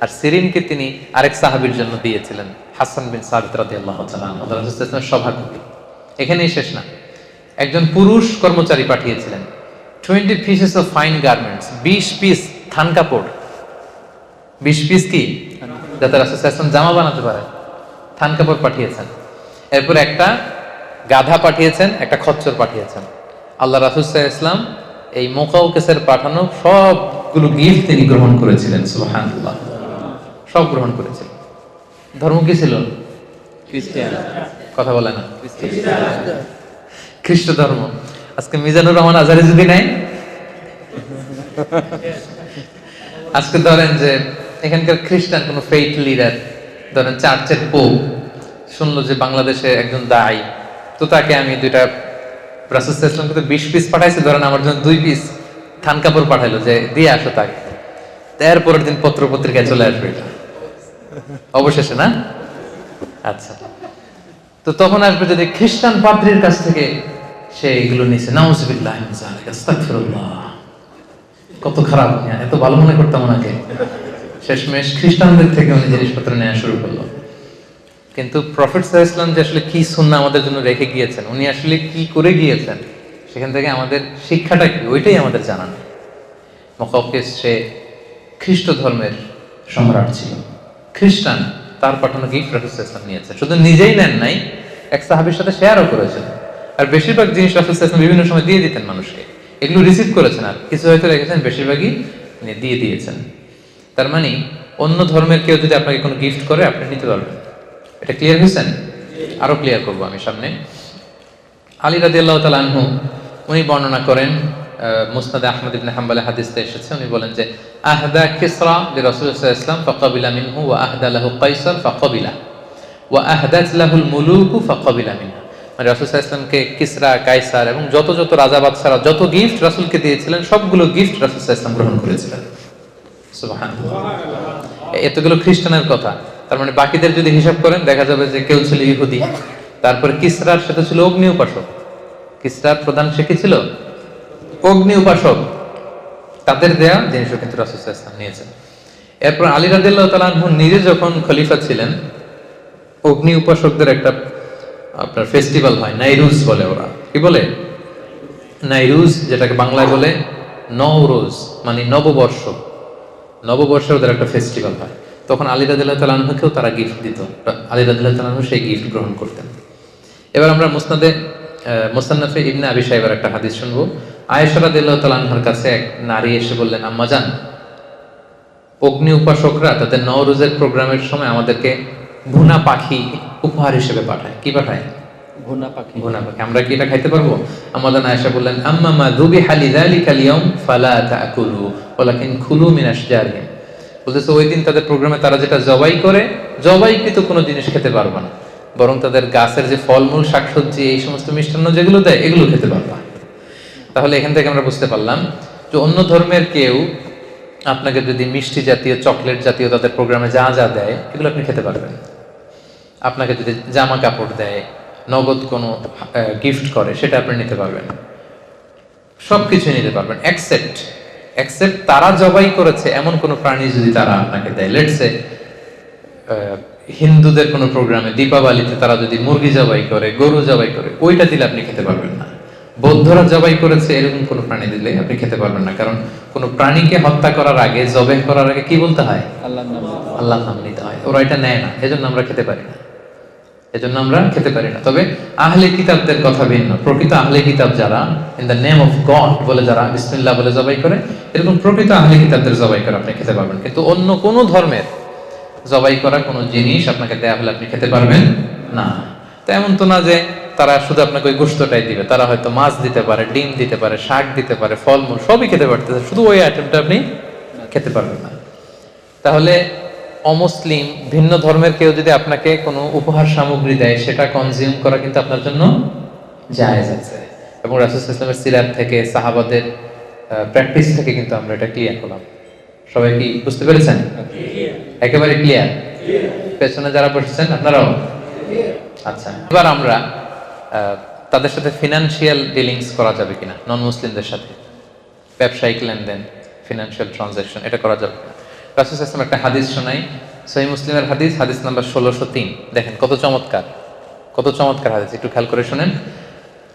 আর সিরিনকে তিনি আরেক সাহাবীর জন্য দিয়েছিলেন, হাসান বিন সাবিত রাদিয়াল্লাহু তাআলা আনহু, রাসূলুল্লাহ সাল্লাল্লাহু আলাইহি ওয়াসাল্লামের সভাকবি। এখানেই শেষ না, একজন পুরুষ কর্মচারী পাঠিয়েছিলেন 20 pieces of fine garments, 20 piece থান কাপড়। 20 পিস কি, যাতে রাসূল সাল্লাল্লাহু আলাইহি ওয়াসাল্লাম জামা বানাতে পারেন, থান কাপড় পাঠিয়েছেন। এরপর একটা গাধা পাঠিয়েছেন, একটা খচ্চর পাঠিয়েছেন। আল্লাহ রাসূল সাল্লাল্লাহু আলাইহি ওয়াসাল্লাম এই মুকাউকিসের পাঠানো সবগুলো গিফট তিনি গ্রহণ করেছিলেন, সুবহানাল্লাহ, সব গ্রহণ করেছিলেন। ধর্ম কি ছিল? খ্রিস্টান। কথা বলে না, খ্রিস্ট ধর্ম। আজকে মিজানুর রহমান আজহারি যদি নাই, আজকে ধরেন যে এখানকার খ্রিস্টান কোন ফেইথ লিডার, ধরেন চার্চের পোপ শুনলো যে বাংলাদেশে একজন দায়ী, তো তাকে আমি দুইটা রাসূল সাল্লাল্লাহু আলাইহি ওয়াসাল্লামকে তো 20 পিস পাঠাইছে, ধরেন আমার জন্য 2 পিস থান কাপড় পাঠাইলো যে দিয়ে আসো তাকে। এরপরের দিন পত্র পত্রিকায় চলে আসবে এটা অবশেষে, না? আচ্ছা, তো তখন আসবে যদি খ্রিস্টান পাদ্রীর কাছ থেকে সে এগুলো নিছে, নাউযুবিল্লাহি মিন যালিক, আস্তাগফিরুল্লাহ। কত খারাপ, এত ভালো মনে করতাম ওনাকে, শেষমেশ খ্রিস্টানদের থেকে উনি জিনিসপত্র নেওয়া শুরু করলো। কিন্তু প্রফেট সাল্লাল্লাহু আলাইহি ওয়াসাল্লাম যে আসলে কি সুন্নাহ আমাদের জন্য রেখে গিয়েছেন, উনি আসলে কি করে গিয়েছেন, সেখান থেকে আমাদের শিক্ষাটা কি, ওইটাই আমাদের জানা নেই। মুকাউকিস সে খ্রিস্ট ধর্মের সম্রাট ছিল, খ্রিস্টান, তার পাঠানো গিফট রাসূল সাল্লাল্লাহু আলাইহি ওয়াসাল্লাম নিয়েছেন। শুধু নিজেই নেন নাই, এক সাহাবীর সাথে শেয়ারও করেছেন। আর বেশিরভাগ জিনিস রাসূল সাল্লাল্লাহু আলাইহি ওয়াসাল্লাম বিভিন্ন সময় দিয়ে দিতেন মানুষকে, এগুলো রিসিভ করেছেন, আর কিছু হয়তো রেখেছেন, বেশিরভাগই দিয়ে দিয়েছেন। তার মানে অন্য ধর্মের কেউ যদি আপনাকে কোনো গিফট করে আপনি নিতে পারবেন। এটা ক্লিয়ার হয়েছেন? আরো ক্লিয়ার করবো আমি সামনে। আলী রাদিয়াল্লাহু তাআলা আনহু উনি বর্ণনা করেন, মুসনাদে আহমদ ইবনে হাম্বলে হাদিসে এসেছে, উনি বলেন যে আহদা কিসরা লিরাসূলিল্লাহ সাল্লাল্লাহু আলাইহি ওয়াসাল্লাম ফাকাবিলা মিনহু ওয়া আহদা লাহু কাইসার ফাকাবিলা ওয়া আহদাত লাহুল মুলুকু ফাকাবিলা মিনহা। মানে রাসূল সাল্লাল্লাহু আলাইহি ওয়াসাল্লামকে কিসরা, কাইসার এবং যত যত রাজা বাদশারা যত গিফট রাসূলকে দিয়েছিলেন সবগুলো গিফট রাসূল সাল্লাল্লাহু আলাইহি ওয়াসাল্লাম গ্রহণ করেছিলেন, সুবহানাল্লাহ। এতগুলো খ্রিস্টানের কথা, তার মানে বাকিদের যদি হিসাব করেন দেখা যাবে যে কেউ ছিল ইহুদি, তারপরে কিসরার সাথে ছিল অগ্নি উপাসক, কিসরার প্রধান সে কি ছিল? অগ্নি উপাসক, তাদের দেয়া জিনিসও কিন্তু রাসূল সাল্লাল্লাহু আলাইহি ওয়াসাল্লাম নিয়েছেন। এরপর আলী রাদিয়াল্লাহু তাআলা আনহু নিজে যখন খলিফা ছিলেন, অগ্নি উপাসকদের একটা আপনার ফেস্টিভ্যাল হয়, নাইরুজ বলে ওরা, কি বলে? নাইরুজ, যেটাকে বাংলায় বলে নওরোজ, মানে নববর্ষ। নববর্ষের ওদের একটা ফেস্টিভ্যাল হয়, তখন আলী রাদিয়াল্লাহু তাআলা আনহুকেও তারা গিফট দিত, আলী রাদিয়াল্লাহু তাআলা আনহু সেই গিফট গ্রহণ করতেন। এবার আমরা মুসান্নাফে ইবনে আবি শাইবার একটা হাদিস শুনবো। আয়েশা রাদিয়াল্লাহু তাআলা আনহার কাছে এক নারী এসে বললেন, আম্মাজান, অগ্নি উপাসকরা তাদের নওরোজের প্রোগ্রামের সময় আমাদেরকে ভুনা পাখি উপহার হিসেবে পাঠায়। কি পাঠায়? ভুনা পাখি। ভুনা পাখি। আমরা কি এটা খাইতে পারবো? আম্মাজান আয়েশা বললেন, আম্মা মা যুবিহা লিযালিকাল ইয়াউম ফালা তাকুলু ওয়ালাকিন কুলু মিন আশজারিহিম। বলতেছে ওই দিন তাদের প্রোগ্রামে তারা যেটা জবাই করে, জবাইকৃত কোনো জিনিস খেতে পারবে না, বরং তাদের গাছের যে ফলমূল, শাকসবজি, এই সমস্ত মিষ্টান্ন যেগুলো দেয় এগুলো খেতে পারবা। তাহলে এখান থেকে আমরা বুঝতে পারলাম যে অন্য ধর্মের কেউ আপনাকে যদি মিষ্টি জাতীয়, চকলেট জাতীয় তাদের প্রোগ্রামে যা যা দেয় এগুলো আপনি খেতে পারবেন। আপনাকে যদি জামা কাপড় দেয়, নগদ কোনো গিফট করে, সেটা আপনি নিতে পারবেন, সবকিছু নিতে পারবেন, এক্সেপ্ট তারা জবাই করেছে এমন কোন প্রাণী যদি তারা আপনাকে দেয়। লেটস সে হিন্দুদের কোন প্রোগ্রামে দীপাবলিতে তারা যদি মুরগি জবাই করে, গরু জবাই করে, ওইটা দিলে আপনি খেতে পারবেন না। বৌদ্ধরা জবাই করেছে এরকম কোন প্রাণী দিলে আপনি খেতে পারবেন না, কারণ কোন প্রাণীকে হত্যা করার আগে, জবাই করার আগে কি বলতে হয়? আল্লাহর নাম নিতে হয়। ওরা এটা নেয় না, এজন্য আমরা খেতে পারি না, তবে আহলে কিতাবদের কথা ভিন্ন। প্রকৃত আহলে কিতাব যারা in the name of god বলে, যারা বিসমিল্লাহ বলে জবাই করে, এরকম প্রকৃত আহলে কিতাবদের জবাই করে আপনি খেতে পারবেন। কিন্তু অন্য কোন ধর্মের জবাই করা কোনো জিনিস আপনাকে দেয়া হলে আপনি খেতে পারবেন না। তো এমন তো না যে তারা শুধু আপনাকে ওই গোশতটাই দিবে, তারা হয়তো মাছ দিতে পারে, ডিম দিতে পারে, শাক দিতে পারে, ফলমূল সবই খেতে পারতেছে, শুধু ওই আইটেমটা আপনি খেতে পারবেন না। তাহলে অমুসলিম, ভিন্ন ধর্মের কেউ যদি আপনাকে কোনো উপহার সামগ্রী দেয়, সেটা কনজিউম করা কিন্তু আপনার জন্য জায়েজ আছে। এবং রাসূল সাল্লাল্লাহু আলাইহি ওয়াসাল্লামের সিরাত থেকে, সাহাবাদের প্র্যাকটিস থেকে কিন্তু আমরা এটা ক্লিয়ার হলাম। সবাই কি বুঝতে পেরেছেন? একেবারে ক্লিয়ার? পেছনে যারা বসেছেন আপনারাও? আচ্ছা, এবার আমরা তাদের সাথে ফিনান্সিয়াল ডিলিংস করা যাবে কিনা, নন মুসলিমদের সাথে ব্যবসায়িক লেনদেন, ফিনান্সিয়াল ট্রানজাকশন, এটা করা যাবে কিনা। রাসূল সাল্লাল্লাহু আলাইহি ওয়াসাল্লাম একটা হাদিস শোনাই, সহিহ মুসলিমের হাদিস, হাদিস নাম্বার 1603। দেখেন কত চমৎকার, কত চমৎকার হাদিস, একটু খেয়াল করে শুনেন।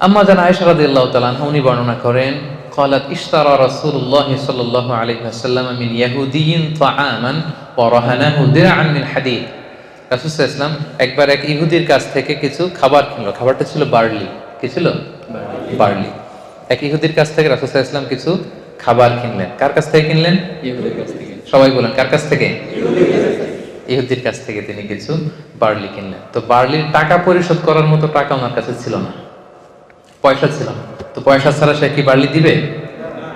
আম্মা জান আয়েশা রাদিয়াল্লাহু তাআলা আনহা উনি বর্ণনা করেন, قالت اشترى رسول الله صلى الله عليه وسلم من يهودي طعاما ورهنه درعا من حديد। রাসূল সাল্লাল্লাহু আলাইহি ওয়াসাল্লাম একবার এক ইহুদির কাছ থেকে কিছু খাবার কিনলো, খাবারটা ছিল বার্লি। কি ছিল? বার্লি। এক ইহুদির কাছ থেকে রাসূল সাল্লাল্লাহু আলাইহি ওয়াসাল্লাম কিছু খাবার কিনলেন। কার কাছ থেকে কিনলেন? ইহুদির কাছ থেকে। সবাই বলেন কার কাছ থেকে? ইহুদির কাছ থেকে তিনি কিছু বার্লি কিনলেন। তো বার্লির টাকা পরিশোধ করার মতো টাকা ওনার কাছে ছিল না, পয়সা ছিল না। তো পয়সা ছাড়া সে কি বার্লি দিবে?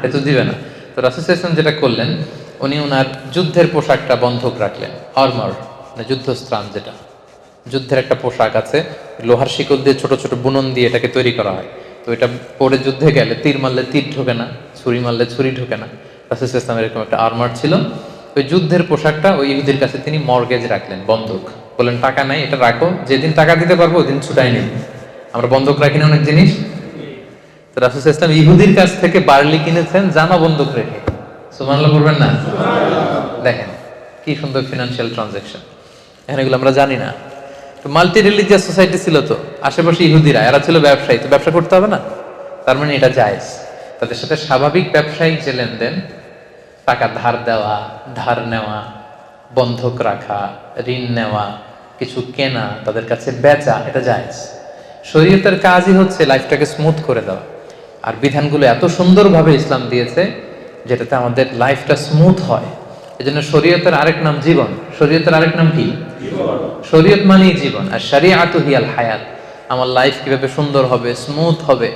এ তো দিবে না। তো রাসূল সাল্লাল্লাহু আলাইহি ওয়াসাল্লাম যেটা করলেন, উনি ওনার যুদ্ধের পোশাকটা বন্ধক রাখলেন, আর্মার মানে যুদ্ধস্ত্রাণ, যেটা যুদ্ধের একটা পোশাক আছে, লোহার শিকল দিয়ে ছোট ছোট বুনন দিয়ে এটাকে তৈরি করা হয়। তো এটা পরে যুদ্ধে গেলে তীর মারলে তীর ঢোকে না, ছুরি মারলে ছুরি ঢোকে না। রাসূল সাল্লাল্লাহু আলাইহি ওয়াসাল্লাম এরকম একটা আর্মার ছিল। ওই যুদ্ধের পোশাকটা ওই ইহুদির কাছে তিনি মর্গেজ রাখলেন, বন্ধক। বললেন টাকা নাই, এটা রাখো, যেদিন টাকা দিতে পারবো ওই দিন ছুটাই নেই। আমরা বন্ধক রাখি না অনেক জিনিস। তো রাসূল সাল্লাল্লাহু আলাইহি ওয়াসাল্লাম ইহুদির কাছ থেকে বার্লি কিনেছেন জামা বন্ধক রেখে। সুবহানাল্লাহ বলবেন না? দেখেন কি সুন্দর ফিনান্সিয়াল ট্রানজাকশন, এখন এগুলো আমরা জানি না। তো মাল্টি রিলিজিয়াস সোসাইটি ছিল, তো আশেপাশে ইহুদিরা, এরা ছিল ব্যবসায়ী, তো ব্যবসা করতে হবে না? তার মানে এটা জায়েজ। তাদের সাথে স্বাভাবিক ব্যবসায়িক যে লেনদেন, টাকা ধার দেওয়া, ধার নেওয়া, বন্ধক রাখা, ঋণ নেওয়া, কিছু কেনা, তাদের কাছে বেচা, এটা জায়েজ। শরীয়তের কাজই হচ্ছে লাইফটাকে স্মুথ করে দেওয়া। আর বিধানগুলো এত সুন্দরভাবে ইসলাম দিয়েছে যেটাতে আমাদের লাইফটা স্মুথ হয়। এজন্য শরীয়তের আরেক নাম জীবন। শরীয়তের আরেক নাম কি? শরীয়ত মানেই জীবন। আর শরিয়াতু হিয়াল হায়াত। আমার লাইফ কিভাবে সুন্দর হবে, স্মুথ হবে।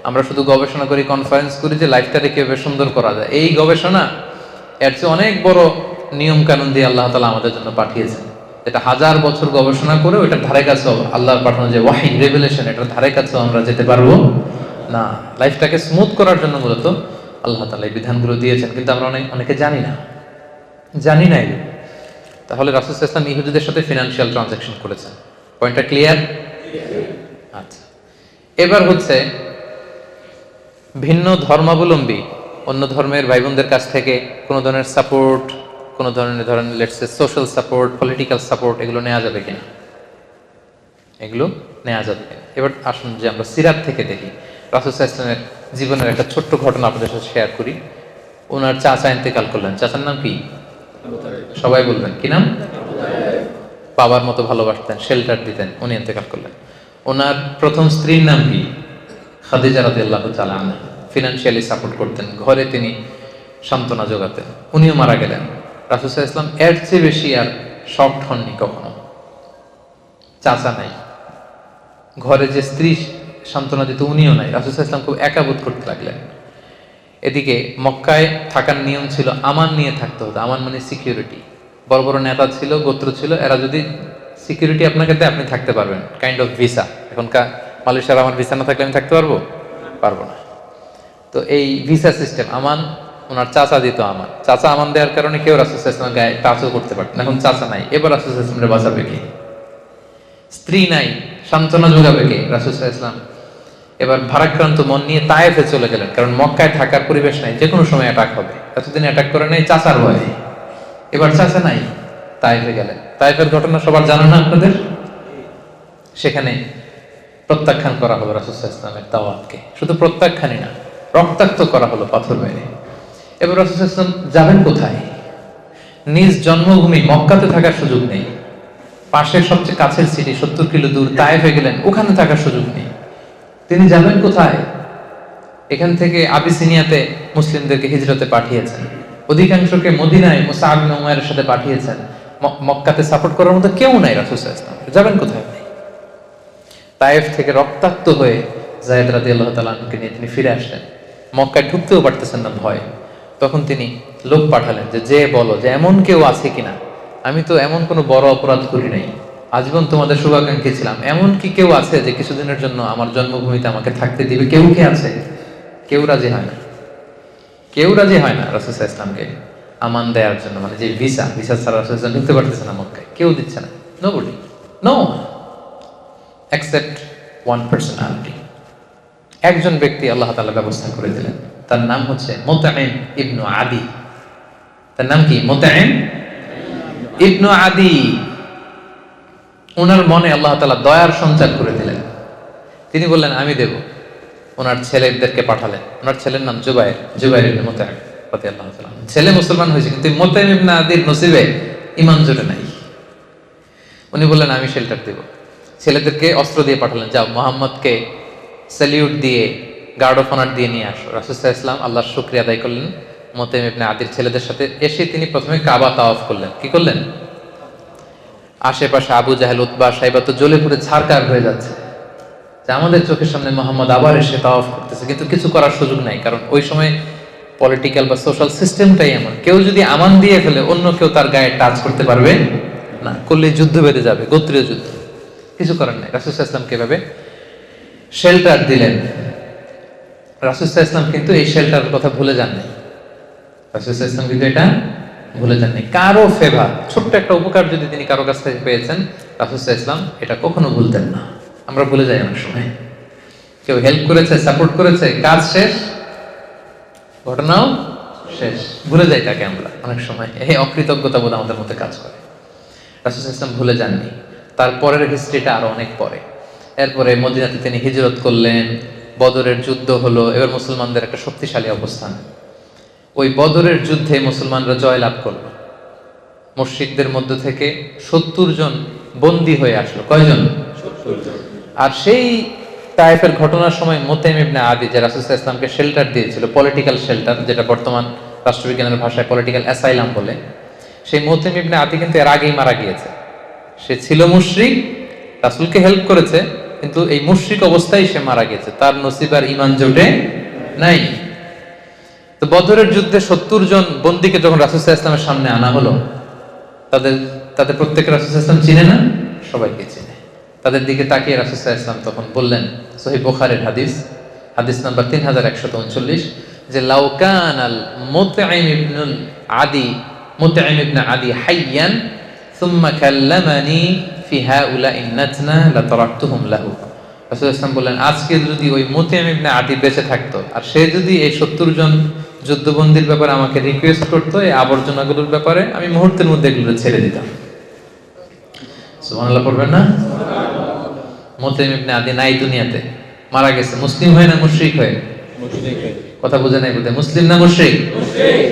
আমরা শুধু গবেষণা করি, কনফারেন্স করি যে লাইফটাকে কিভাবে সুন্দর করা যায়। এই গবেষণা এর চেয়ে অনেক বড় নিয়ম কানুন দিয়ে আল্লাহ তাআলা আমাদের জন্য পাঠিয়েছেন, যেটা 1000 বছর গবেষণা করে ওইটার ধারে কাছেও আল্লাহর পাঠানো যে ওয়াহী, রেভেলেশন, এটার ধারে কাছেও আমরা যেতে পারবো না। লাইফটাকে স্মুথ করার জন্য মূলত আল্লাহ তাআলা এই বিধানগুলো দিয়েছেন, কিন্তু আমরা অনেকে জানি না এগুলো। তাহলে রাসূল সাল্লাল্লাহু আলাইহি ওয়াসাল্লাম ইহুদিদের সাথে ফিনান্সিয়াল ট্রানজাকশন করেছেন। পয়েন্টটা ক্লিয়ার? আচ্ছা, এবার হচ্ছে ভিন্ন ধর্মাবলম্বী অন্য ধর্মের ভাই বোনদের কাছ থেকে কোনো ধরনের সাপোর্ট, কোনো ধরনের ধরেন let's say social support, political support, এগুলো নেওয়া যাবে কিনা? এগুলো নেওয়া যাবে কিনা? এবার আসুন যে আমরা সিরাত থেকে দেখি। রাসূল সাল্লাল্লাহু আলাইহি ওয়াসাল্লামের জীবনের একটা ছোট্ট ঘটনা আপনাদের সাথে শেয়ার করি। ওনার চাচা ইন্তেকাল করলেন। চাচার নাম কি? সবাই বলবেন কি নাম? বাবার মতো ভালোবাসতেন, শেল্টার দিতেন, উনি ইন্তেকাল করলেন। ওনার প্রথম স্ত্রীর নাম কি? খাদিজা রাদিয়াল্লাহু তাআলা আনহা। ফিনান্সিয়ালি সাপোর্ট করতেন, ঘরে তিনি সান্ত্বনা যোগাতেন। উনিও মারা গেলেন। রাসূল সাল্লাল্লাহু আলাইহি ওয়াসাল্লাম এর চেয়ে বেশি আর শকড হননি কখনো। চাচা নাই, ঘরে যে স্ত্রী সান্ত্বনা দিত উনিও নাই। রাসূল সাল্লাল্লাহু আলাইহি ওয়াসাল্লাম খুব একা বোধ করতে লাগলেন। এদিকে মক্কায় থাকার নিয়ম ছিল আমান নিয়ে থাকতে হতো। আমান মানে সিকিউরিটি। বড় বড় নেতা ছিল, গোত্র ছিল, এরা যদি সিকিউরিটি আপনাকে দেয় আপনি থাকতে পারবেন, কাইন্ড অফ ভিসা। এখনকার মালয়েশিয়ার আমার ভিসা না থাকলে আমি থাকতে পারবো না। তো এই ভিসা সিস্টেম আমান ওনার চাচা দিত। আমান, চাচা আমান দেওয়ার কারণে কেউ রাসূল সাল্লাল্লাহু আলাইহি ওয়াসাল্লাম গায়ে টাচও করতে পারতেন। এখন চাচা নাই, এবার রাসূল সাল্লাল্লাহু আলাইহি ওয়াসাল্লাম বাঁচাবে কে? স্ত্রী নাই, সান্ত্বনা যোগাবে কে? রাসূল সাল্লাল্লাহু আলাইহি ওয়াসাল্লাম এবার ভারাক্রান্ত মন নিয়ে তায়েফে চলে গেলেন, কারণ মক্কায় থাকার পরিবেশ নাই, যে কোনো সময় অ্যাটাক হবে। এতদিন অ্যাটাক করে নাই চাচার ভয়ে, এবার চাচা নাই, তায়েফে গেলেন। তায়েফের ঘটনা সবার জানা না আপনাদের? সেখানে প্রত্যাখ্যান করা হলো রাসূল সাল্লাল্লাহু আলাইহি ওয়াসাল্লামের দাওয়াতকে। শুধু প্রত্যাখ্যানই না, রক্তাক্ত করা হলো পাথর মেরে। এবার রাসূল সাল্লাল্লাহু আলাইহি ওয়াসাল্লাম যাবেন কোথায়? নিজ জন্মভূমি মক্কাতে থাকার সুযোগ নেই। পাশের সবচেয়ে কাছের সিটি 70 কিলো দূর তায়েফে গেলেন, ওখানে থাকার সুযোগ নেই। তিনি যাবেন কোথায়? এখান থেকে আবিসিনিয়াতে মুসলিমদেরকে হিজরতে পাঠিয়েছেন, অধিকাংশকে মদিনায় মুসআব ইবনে উমাইরের সাথে পাঠিয়েছেন। মক্কাতে সাপোর্ট করার মতো কেউ নাই রাসূল সাল্লাল্লাহু আলাইহি ওয়াসাল্লাম। যাবেন কোথায়? তায়েফ থেকে রক্তাক্ত হয়ে যায়েদ রাদিয়াল্লাহু তাআলা আনহুকে নিয়ে তিনি ফিরে আসলেন। মক্কায় ঢুকতেও পারতেছেন না ভয়। তখন তিনি লোক পাঠালেন যে বলো যে এমন কেউ আছে কিনা, আমি তো এমন কোনো বড় অপরাধ করি নাই, আজীবন তোমাদের শুভাকাঙ্ক্ষী ছিলাম, এমন কি কেউ আছে যে কিছুদিনের জন্য আমার জন্মভূমিতে আমাকে থাকতে দিবে? কেউ কে আছে? কেউ রাজি হয় না, কেউ রাজি হয় না রাসূল সাল্লাল্লাহু আলাইহি ওয়াসাল্লামকে আমান দেওয়ার জন্য। মানে যে ভিসা ছাড়া রাসূল সাল্লাল্লাহু আলাইহি ওয়াসাল্লাম ঢুকতে পারতেছে না মক্কায়, কেউ দিচ্ছে না। Nobody, no except one personality, একজন ব্যক্তি আল্লাহ তাআলা ব্যবস্থা করে দিলেন, তার নাম হচ্ছে মুতঈম ইবনু আদি। তার নাম কি? মুতঈম ইবনু আদি। ওনার মনে আল্লাহ তাআলা দয়ার সঞ্চার করে দিলেন। তিনি বললেন আমি দেব। ওনার ছেলেদেরকে পাঠালেন। ওনার ছেলের নাম জুবাইর ইবনে মুতঈম রাদিয়াল্লাহু তাআলা। ছেলে মুসলমান হয়েছে, কিন্তু মুতঈম ইবনে আদির নসিবে ঈমান জোটে নাই। উনি বললেন আমি শেল্টার দেব। ছেলেদেরকে অস্ত্র দিয়ে পাঠালেন, যাও মুহাম্মদকে স্যালিউট দিয়ে গার্ড অফ অনার দিয়ে নিয়ে আসো। রাসূল সাল্লাল্লাহু আলাইহি ওয়াসাল্লাম আল্লাহর শুকরিয়া আদায় করলেন। মুতঈম ইবনে আদির ছেলেদের সাথে এসে তিনি প্রথমে কাবা তাওয়াফ করলেন। কি করলেন? আশেপাশে আবু জাহেল, উতবা, সাইবা তো জ্বলে পুড়ে ছারকার হয়ে যাচ্ছে, যে আমাদের চোখের সামনে মোহাম্মদ আবার এসে তাওয়াফ করতেছে, কিন্তু কিছু করার সুযোগ নাই। কারণ ওই সময় পলিটিক্যাল বা সোশ্যাল সিস্টেমটাই এমন, কেউ যদি আমান দিয়ে ফেলে অন্য কেউ তার গায়ে টাচ করতে পারবে না, করলে যুদ্ধ বেঁধে যাবে, গোত্রীয় যুদ্ধ। কিছু করার নাই। রাসূল সাল্লাল্লাহু আলাইহি ওয়াসাল্লাম কিভাবে শেল্টার দিলেন। রাসূল সাল্লাল্লাহু আলাইহি ওয়াসাল্লাম কিন্তু এই শেল্টারের কথা ভুলে যাননি। রাসূল সাল্লাল্লাহু আলাইহি ওয়াসাল্লাম কিন্তু এটা ভুলে যাননি। কারো ফেভার, ছোট্ট একটা উপকার যদি তিনি কারো কাছ থেকে পেয়েছেন, রাসূল সাল্লাল্লাহু আলাইহি ওয়াসাল্লাম এটা কখনো ভুলতেন না। আমরা ভুলে যাই অনেক সময়। কেউ হেল্প করেছে, সাপোর্ট করেছে, কাজ শেষ, ঘটনাও শেষ, ভুলে যাই তাকে আমরা অনেক সময়। এই অকৃতজ্ঞতা বোধ আমাদের মধ্যে কাজ করে। রাসূল সাল্লাল্লাহু আলাইহি ওয়াসাল্লাম ভুলে যাননি। তারপরের হিস্ট্রিটা আরো অনেক পরে। এরপরে মদিনাতে তিনি হিজরত করলেন, বদরের যুদ্ধ হলো, এবার মুসলমানদের একটা শক্তিশালী অবস্থান। ওই বদরের যুদ্ধে মুসলমানরা জয়লাভ করলো। মুশরিকদের মধ্য থেকে 70 জন বন্দী হয়ে আসলো। কয়জন? 70 জন। আর সেই তায়েফের ঘটনার সময় মুতঈম ইবনে আদি, যে রাসূল সাল্লাল্লাহু আলাইহি ওয়াসাল্লামকে শেল্টার দিয়েছিল, পলিটিক্যাল শেল্টার, যেটা বর্তমান রাষ্ট্রবিজ্ঞানের ভাষায় পলিটিক্যাল অ্যাসাইলাম বলে, সেই মুতঈম ইবনে আদি কিন্তু এর আগেই মারা গিয়েছে। সে ছিল মুশরিক, রাসূলকে হেল্প করেছে, কিন্তু এই মুশরিক অবস্থায় সে মারা গেছে, তার নসিব আর ঈমান জোটে নাই। তো বদরের যুদ্ধে 70 জন বন্দীকে যখন রাসূল সাল্লাল্লাহু আলাইহি ওয়াসাল্লামের সামনে আনা হলো, তাদের প্রত্যেকে রাসূল সাল্লাল্লাহু আলাইহি ওয়াসাল্লাম চিনে না? সবাইকে চিনে। তাদের দিকে তাকিয়ে রাসূল সাল্লাল্লাহু আলাইহি ওয়াসাল্লাম তখন বললেন, সহিহ বুখারীর হাদিস নাম্বার 3139, যে লাউ কানাল মুতঈম ইবনে আদি হাইয়ান সুম্মা কাল্লামানি ফি হাউলাইন নাতনা লাতারাকতুহুম লাহু। রাসূল সাল্লাল্লাহু আলাইহি ওয়াসাল্লাম বললেন, আজকে যদি ওই মুতঈম ইবনে আদি বেঁচে থাকতো, আর সে যদি এই 70 জন যুদ্ধবন্দীর ব্যাপারে আমাকে রিকোয়েস্ট করতো, এই আবর্জনাগুলোর ব্যাপারে, আমি মুহূর্তের মধ্যে এগুলো ছেড়ে দিতাম। সুবহানাল্লাহ পড়বেন না? মুতঈম ইবনে আদি নাই দুনিয়াতে, মারা গেছে। মুসলিম হয়ে না মুশরিক হয়ে? মুশরিক হয়ে। কথা বুঝে নাই বোধহয়। মুসলিম না মুশরিক? মুশরিক।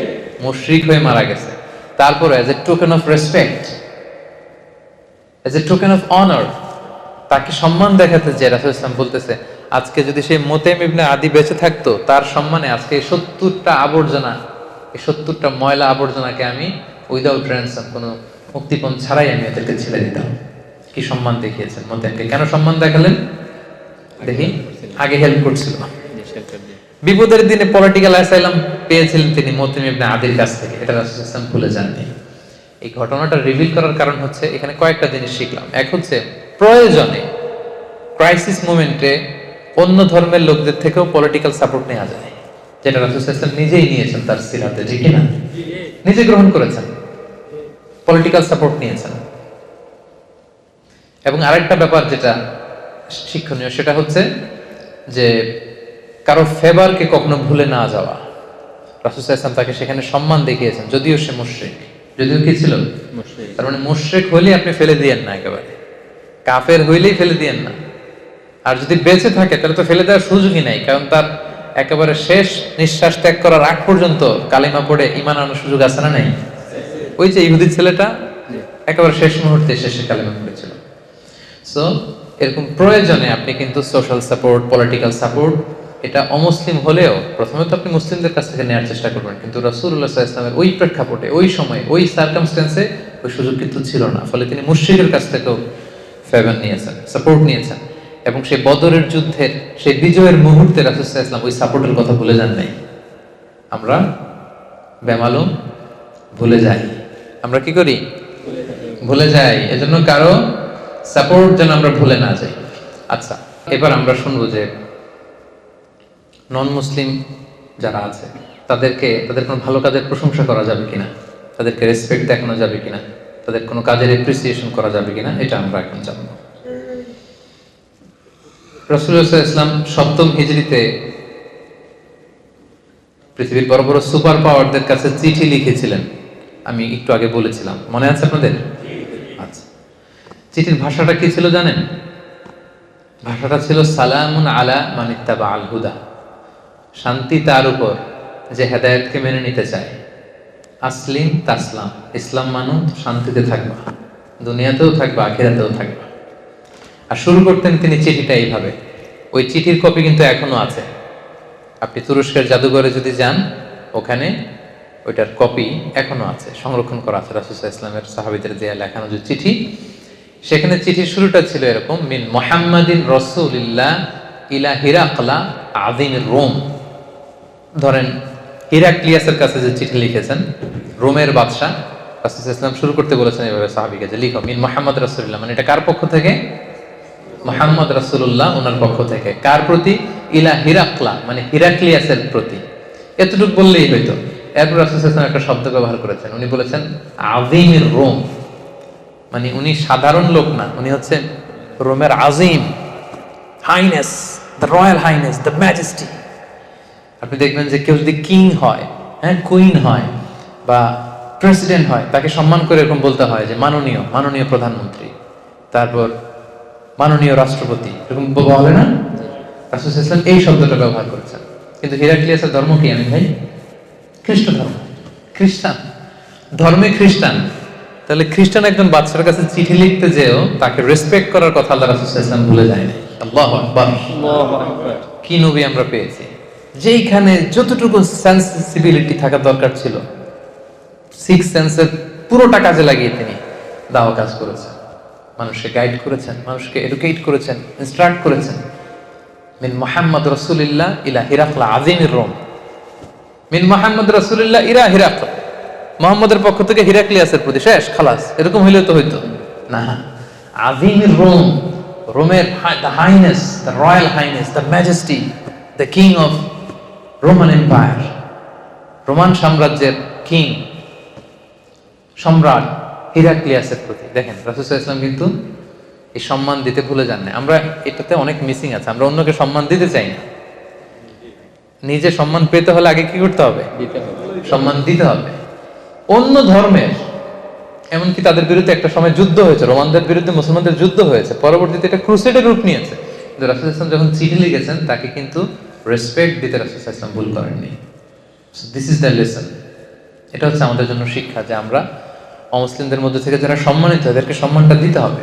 মুশরিক হয়ে মারা গেছে। তারপরে as a token of respect, as a token of honour, তাকে সম্মান দেখাতে যে রাসূল ইসলাম বলতেছে, আজকে যদি সেই মুতঈম ইবনে আদি বেঁচে থাকতো, তার সম্মানে আজকে এই 70টা আবর্জনা, এই 70টা ময়লা আবর্জনাকে আমি উইদাউট র্যানসাম, কোনো মুক্তিপণ ছাড়াই আমি এদেরকে ছেড়ে দিতাম। কি সম্মান দেখিয়েছেন মুতঈমকে। কেন সম্মান দেখালেন? দেখি, আগে হেল্প করছিল। বিপদের দিনে পলিটিক্যাল অ্যাসাইলাম পেয়েছিলেন তিনি মুতঈম ইবনে আদির কাছ থেকে, এটা রাসূল ইসলাম ভুলে যাননি। এই ঘটনাটা রিভিল করার কারণ হচ্ছে, এখানে কয়েকটা জিনিস শিখলাম। এক হচ্ছে, প্রয়োজনে, ক্রাইসিস মোমেন্টে অন্য ধর্মের লোকদের থেকেও পলিটিক্যাল সাপোর্ট নেওয়া যায়, যেটা রাসূল সাল্লাল্লাহু আলাইহি ওয়াসাল্লাম নিজেই নিয়েছেন তার সিরাতে, ঠিক কি না? নিজে গ্রহণ করেছেন, পলিটিক্যাল সাপোর্ট নিয়েছেন। এবং আরেকটা ব্যাপার যেটা শিক্ষণীয়, সেটা হচ্ছে যে কারো ফেভারকে কখনো ভুলে না যাওয়া। রাসূল সাল্লাল্লাহু আলাইহি ওয়াসাল্লাম তাকে সেখানে সম্মান দেখিয়েছেন, যদিও সে মুশরিক। যদিও কি ছিল? মুশরিক। তার মানে মুশরিক হইলে আপনি ফেলে দিয়েন না, একেবারে কাফের হইলেই ফেলে দিয়েন না। আর যদি বেঁচে থাকে তাহলে তো ফেলে দেওয়ার সুযোগই নাই, কারণ তার একেবারে শেষ নিঃশ্বাস ত্যাগ করার আগ পর্যন্ত কালিমা পড়ে ঈমান আনার সুযোগ আছে না নাই? ওই যে ইহুদি ছেলেটা একেবারে শেষ মুহূর্তে শেষে কালিমা পড়েছিল। সো এরকম প্রয়োজনে আপনি কিন্তু সোশ্যাল সাপোর্ট, পলিটিক্যাল সাপোর্ট, এটা অমুসলিম হলেও প্রথমে তো আপনি মুসলিমদের কাছ থেকে নেওয়ার চেষ্টা করবেন, কিন্তু রাসূলুল্লাহ সাল্লাল্লাহু আলাইহি ওয়াসাল্লামের ওই প্রেক্ষাপটে, ওই সময়, ওই সার্কামস্ট্যান্সে ওই সুযোগ কিন্তু ছিল না। ফলে তিনি মুশরিকের কাছ থেকেও ফেভার নিয়েছেন, সাপোর্ট নিয়েছেন। এবং সেই বদরের যুদ্ধের সেই বিজয়ের মুহূর্তে রাসূল সাল্লাল্লাহু আলাইহি ওয়াসাল্লাম ওই সাপোর্টের কথা ভুলে যান নাই। আমরা বেমালুম ভুলে যাই। আমরা কি করি? ভুলে যাই। এজন্য কারো সাপোর্ট যেন আমরা ভুলে না যাই। আচ্ছা, এবার আমরা শুনবো যে নন মুসলিম যারা আছে তাদের কোনো ভালো কাজের প্রশংসা করা যাবে কিনা, তাদেরকে রেসপেক্ট দেখানো যাবে কিনা, তাদের কোনো কাজের এপ্রিসিয়েশন করা যাবে কিনা, এটা আমরা এখন জানবো। রাসূলুল্লাহ সাল্লাল্লাহু আলাইহি ওয়াসাল্লাম 7ম হিজরিতে পৃথিবীর বড় বড় সুপার পাওয়ারদের কাছে চিঠি লিখেছিলেন। আমি একটু আগে বলেছিলাম, মনে আছে আপনাদের? আচ্ছা, চিঠির ভাষাটা কি ছিল জানেন? ভাষাটা ছিল সালামুন আলা মান ইত্তাবা আল হুদা, শান্তি তার উপর যে হেদায়েতকে মেনে নিতে চায়। আসলিম তাসলাম, ইসলাম মানো শান্তিতে থাকবা, দুনিয়াতেও থাকবা আখিরাতেও থাকবা। আর শুরু করতেন তিনি চিঠিটা এইভাবে। ওই চিঠির কপি কিন্তু এখনো আছে। আপনি তুরস্কের জাদুঘরে যদি যান, ওখানে ওইটার কপি এখনো আছে, সংরক্ষণ করা আছে। রাসূল সাল্লাল্লাহু আলাইহি ওয়াসাল্লামের সাহাবীদের দেয়া লেখানো যে চিঠি, সেখানে চিঠির শুরুটা ছিল এরকম: মিন মুহাম্মাদিন রাসূলিল্লাহ ইলা হিরাকলা আযীমির রোম। ধরেন হিরাক্লিয়াসের কাছে যে চিঠি লিখেছেন, রোমের বাদশা, রাসূল সাল্লাল্লাহু আলাইহি ওয়াসাল্লাম শুরু করতে বলেছেন এভাবে সাহাবীকে যে লিখো মিন মুহাম্মদ রাসূলুল্লাহ, মানে এটা কার পক্ষ থেকে? মুহাম্মদ রাসূলুল্লাহ ওনার পক্ষ থেকে। কার প্রতি? ইলা হিরাকলা, মানে হিরাক্লিয়াসের প্রতি। এতটুকু বললেই হইতো। এরপর রাসূল সাল্লাল্লাহু আলাইহি ওয়াসাল্লাম একটা শব্দ ব্যবহার করেছেন, উনি বলেছেন আযীমির রোম, মানে উনি সাধারণ লোক না, উনি হচ্ছেন রোমের আজিম, highness, the royal highness, the majesty. আপনি দেখবেন যে কেউ যদি কিং হয়, হ্যাঁ, কুইন হয় বা প্রেসিডেন্ট হয়, তাকে সম্মান করে এরকম বলতে হয় যে মাননীয়, মাননীয় প্রধানমন্ত্রী, তারপর মাননীয় রাষ্ট্রপতি, এরকম বলে না? রাসূল সাল্লাল্লাহু আলাইহি ওয়াসাল্লাম এই শব্দটা ব্যবহার করেছেন। কিন্তু হিরাক্লিয়াসের ধর্ম কি আমি ভাই? খ্রিস্ট ধর্ম, খ্রিস্টান ধর্মে খ্রিস্টান। তাহলে খ্রিস্টান একজন বাচ্চার কাছে চিঠি লিখতে যেও তাকে রেসপেক্ট করার কথা আল্লাহ রাসূল সাল্লাল্লাহু আলাইহি ওয়াসাল্লাম ভুলে যায় না। আল্লাহু আকবার, আল্লাহু আকবার। কি নবী আমরা পেয়েছি, যেইখানে যতটুকু সেন্সিবিলিটি থাকা দরকার ছিল, সিক্স সেন্সের পুরোটা কাজে লাগিয়ে তিনি দাওয়া কাজ করেছেন, মানুষকে গাইড করেছেন, মানুষকে এডুকেট করেছেন, ইনস্ট্রাক্ট করেছেন। মিন মুহাম্মদ রাসূলিল্লাহ ইলা হিরাকলা আযীমির রোম, মিন মুহাম্মদ রাসূলিল্লাহ ইলা হিরাকলা, মুহাম্মদের পক্ষ থেকে হিরাক্লিয়াসের প্রতি, শেষ, খালাস। এরকম হইলে তো হইতো না। আযীমির রোম, রোমের the highness, the royal highness, the majesty, the king of Roman empire, Roman সাম্রাজ্যের কিং, সম্রাট হিরাক্লিয়াসের প্রতি। দেখেন রাসূল সাল্লাল্লাহু আলাইহি ওয়াসাল্লাম কিন্তু এই সম্মান দিতে ভুলে যান না। আমরা এটাতে অনেক মিসিং আছে, আমরা অন্যকে সম্মান দিতে চাই না। নিজে সম্মান পেতে হলে আগে কি করতে হবে? সম্মান দিতে হবে। অন্য ধর্মের, এমনকি তাদের বিরুদ্ধে একটা সময় যুদ্ধ হয়েছে, রোমানদের বিরুদ্ধে মুসলমানদের যুদ্ধ হয়েছে, পরবর্তীতে এটা ক্রুসেডের রূপ নিয়েছে। কিন্তু রাসূল সাল্লাল্লাহু আলাইহি ওয়াসাল্লাম যখন চিঠি লিখেছেন, তাকে কিন্তু রেসপেক্ট দিতে রাসূল সাল্লাল্লাহু আলাইহি ওয়াসাল্লাম ভুল করেননি। This is the lesson. এটা হচ্ছে আমাদের জন্য শিক্ষা যে আমরা অমুসলিমদের মধ্যে থেকে যারা সম্মানিত, এদেরকে সম্মানটা দিতে হবে।